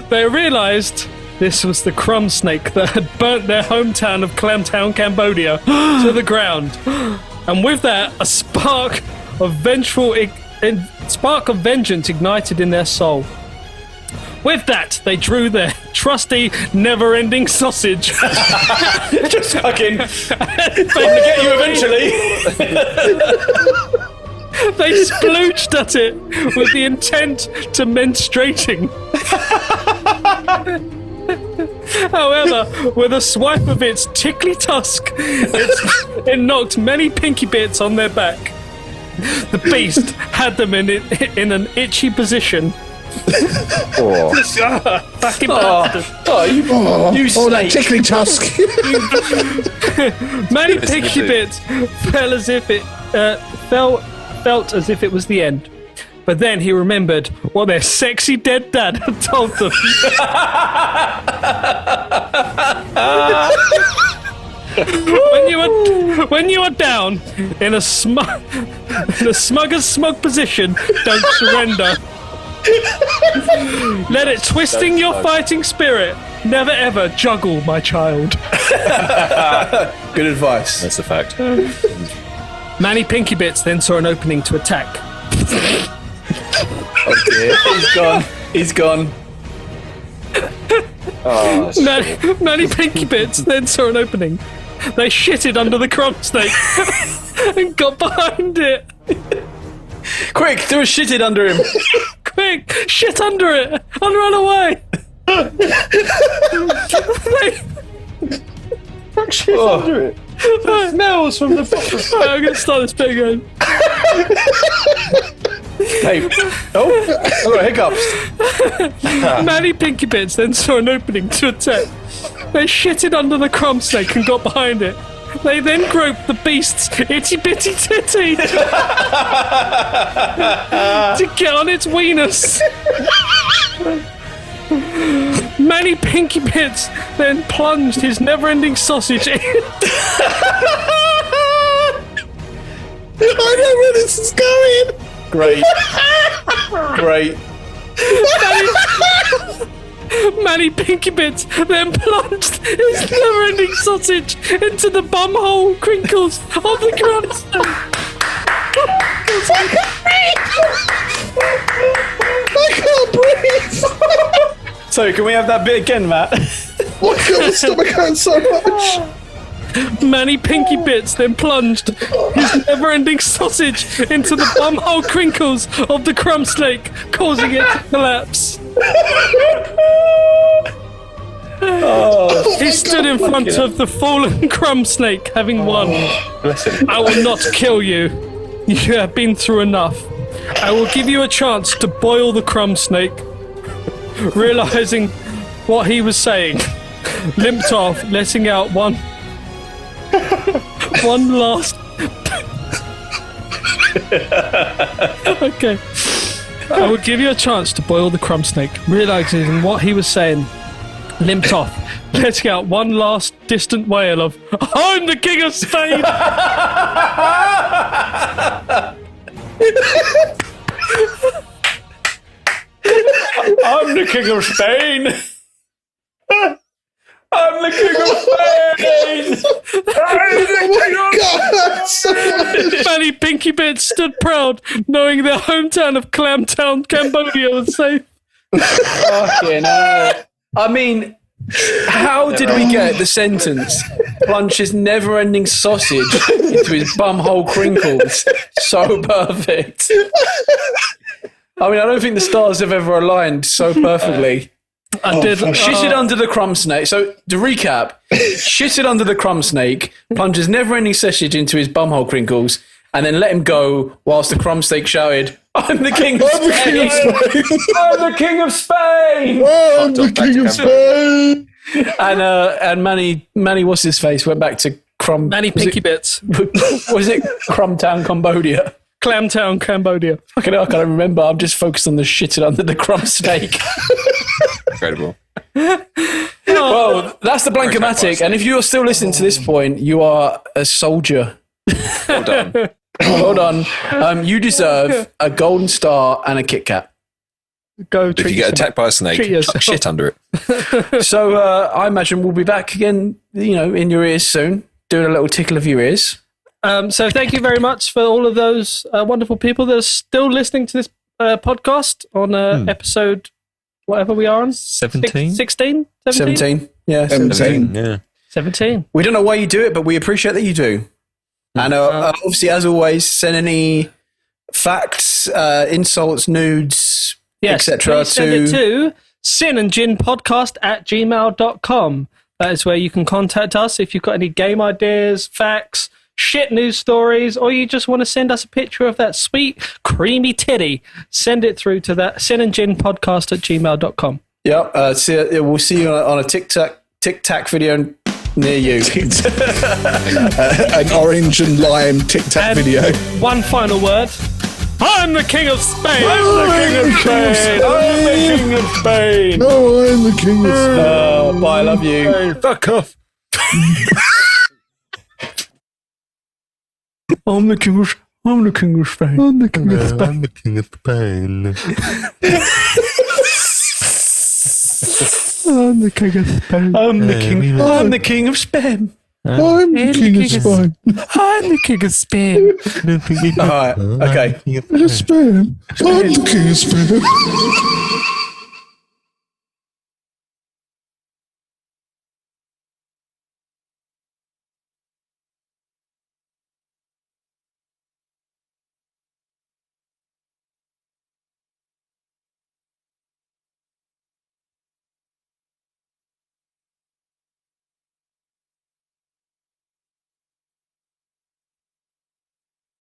They realised this was the crumb snake that had burnt their hometown of Clamtown, Cambodia to the ground. And with that, a spark of vengeance ignited in their soul. With that, they drew their trusty, never-ending sausage. Just fucking get you eventually. They splooged at it with the intent to menstruating. However, with a swipe of its tickly tusk, it knocked many Pinky Bits on their back. The beast had them in an itchy position. Fucking bastard. You snake. That tickly tusk. Many Pinky Bits felt as if it was the end. But then he remembered what their sexy dead dad had told them. When you are down in a smugger's smug position, don't surrender. Let it twisting your fighting spirit. Never ever juggle, my child. Good advice. That's a fact. Manny Pinky Bits then saw an opening to attack. Oh dear, he's gone. Oh, Manny Pinky Bits then saw an opening. They shitted under the crumb snake and got behind it. Quick, throw a shitted under him. Quick, shit under it and run away. Shit under it. It smells from the bottom. Right, I'm going to start this bit again. Hey, I got hiccups. Manny Pinky Bits then saw an opening to attack. They shitted under the crumb snake and got behind it. They then groped the beast's itty bitty titty to get on its weenus. Manny Pinky Bits then plunged his never-ending sausage in. I know where this is going. Great. Great. Manny Pinky Bits then plunged his never-ending sausage into the bumhole crinkles of the crumb snake. I can't breathe. So, can we have that bit again, Matt? Why can't my stomach hurt so much? Manny Pinky Bits then plunged his never-ending sausage into the bumhole crinkles of the crumb snake, causing it to collapse. He stood in front of the fallen crumb snake, having won. bless him. I will not kill you. You have been through enough. I will give you a chance to boil the crumb snake. Realizing what he was saying, limped off, letting out one last. Okay. I will give you a chance to boil the crumb snake. Realizing what he was saying, limped off, letting out one last distant wail of "I'm the King of Spain." I'm the King of Spain. I'm the King of Spain. Fanny Pinky Bits stood proud, knowing their hometown of Clamtown, Cambodia was safe. Fucking hell. I mean, how did we get the sentence "plunge his never-ending sausage into his bumhole crinkles" so perfect? I mean, I don't think the stars have ever aligned so perfectly. Shitted under the crumb snake. So, to recap, shitted under the crumb snake, plunges never-ending sausage into his bumhole crinkles, and then let him go whilst the crumb snake shouted, "I'm the King of Spain! I'm the King of Spain! I'm the King of Spain!" And Manny, what's his face, went back to Manny Pinky Bits. Was it Crumtown, Cambodia? Clamtown, Cambodia. Fucking hell, I can't remember. I'm just focused on the shitted under the crumb snake. Incredible. Well, that's the Blank O Mattic, and if you are still listening to this point, you are a soldier. Well done. Well done. You deserve a golden star and a Kit Kat. Go. If you get attacked by a snake, chuck shit under it. So I imagine we'll be back again, in your ears soon, doing a little tickle of your ears. So thank you very much for all of those wonderful people that are still listening to this podcast on episode, whatever we are on. 17? 16? 17. Yeah, 17. Yeah. 17. We don't know why you do it, but we appreciate that you do. And obviously, as always, send any facts, insults, nudes, etc. Send it to sinandginpodcast@gmail.com. That is where you can contact us if you've got any game ideas, facts, shit news stories, or you just want to send us a picture of that sweet, creamy titty. Send it through to that sinandginpodcast@gmail.com. Yep. We'll see you on a Tic Tac video near you. An orange and lime Tic Tac video. One final word. I'm the King of Spain. I'm the King of Spain. I'm the King of Spain. No, I'm the King of Spain. Bye. I love you. Hey, fuck off. I'm the King of Spain. I'm the King of Spain. I'm the King of Spain. I'm the King of Spain. I'm the King of Spain. I'm the King. I'm the King of Spain. I'm the King of Spain. I'm the King of Spain. All right. Okay. Spain. I'm the King of Spain.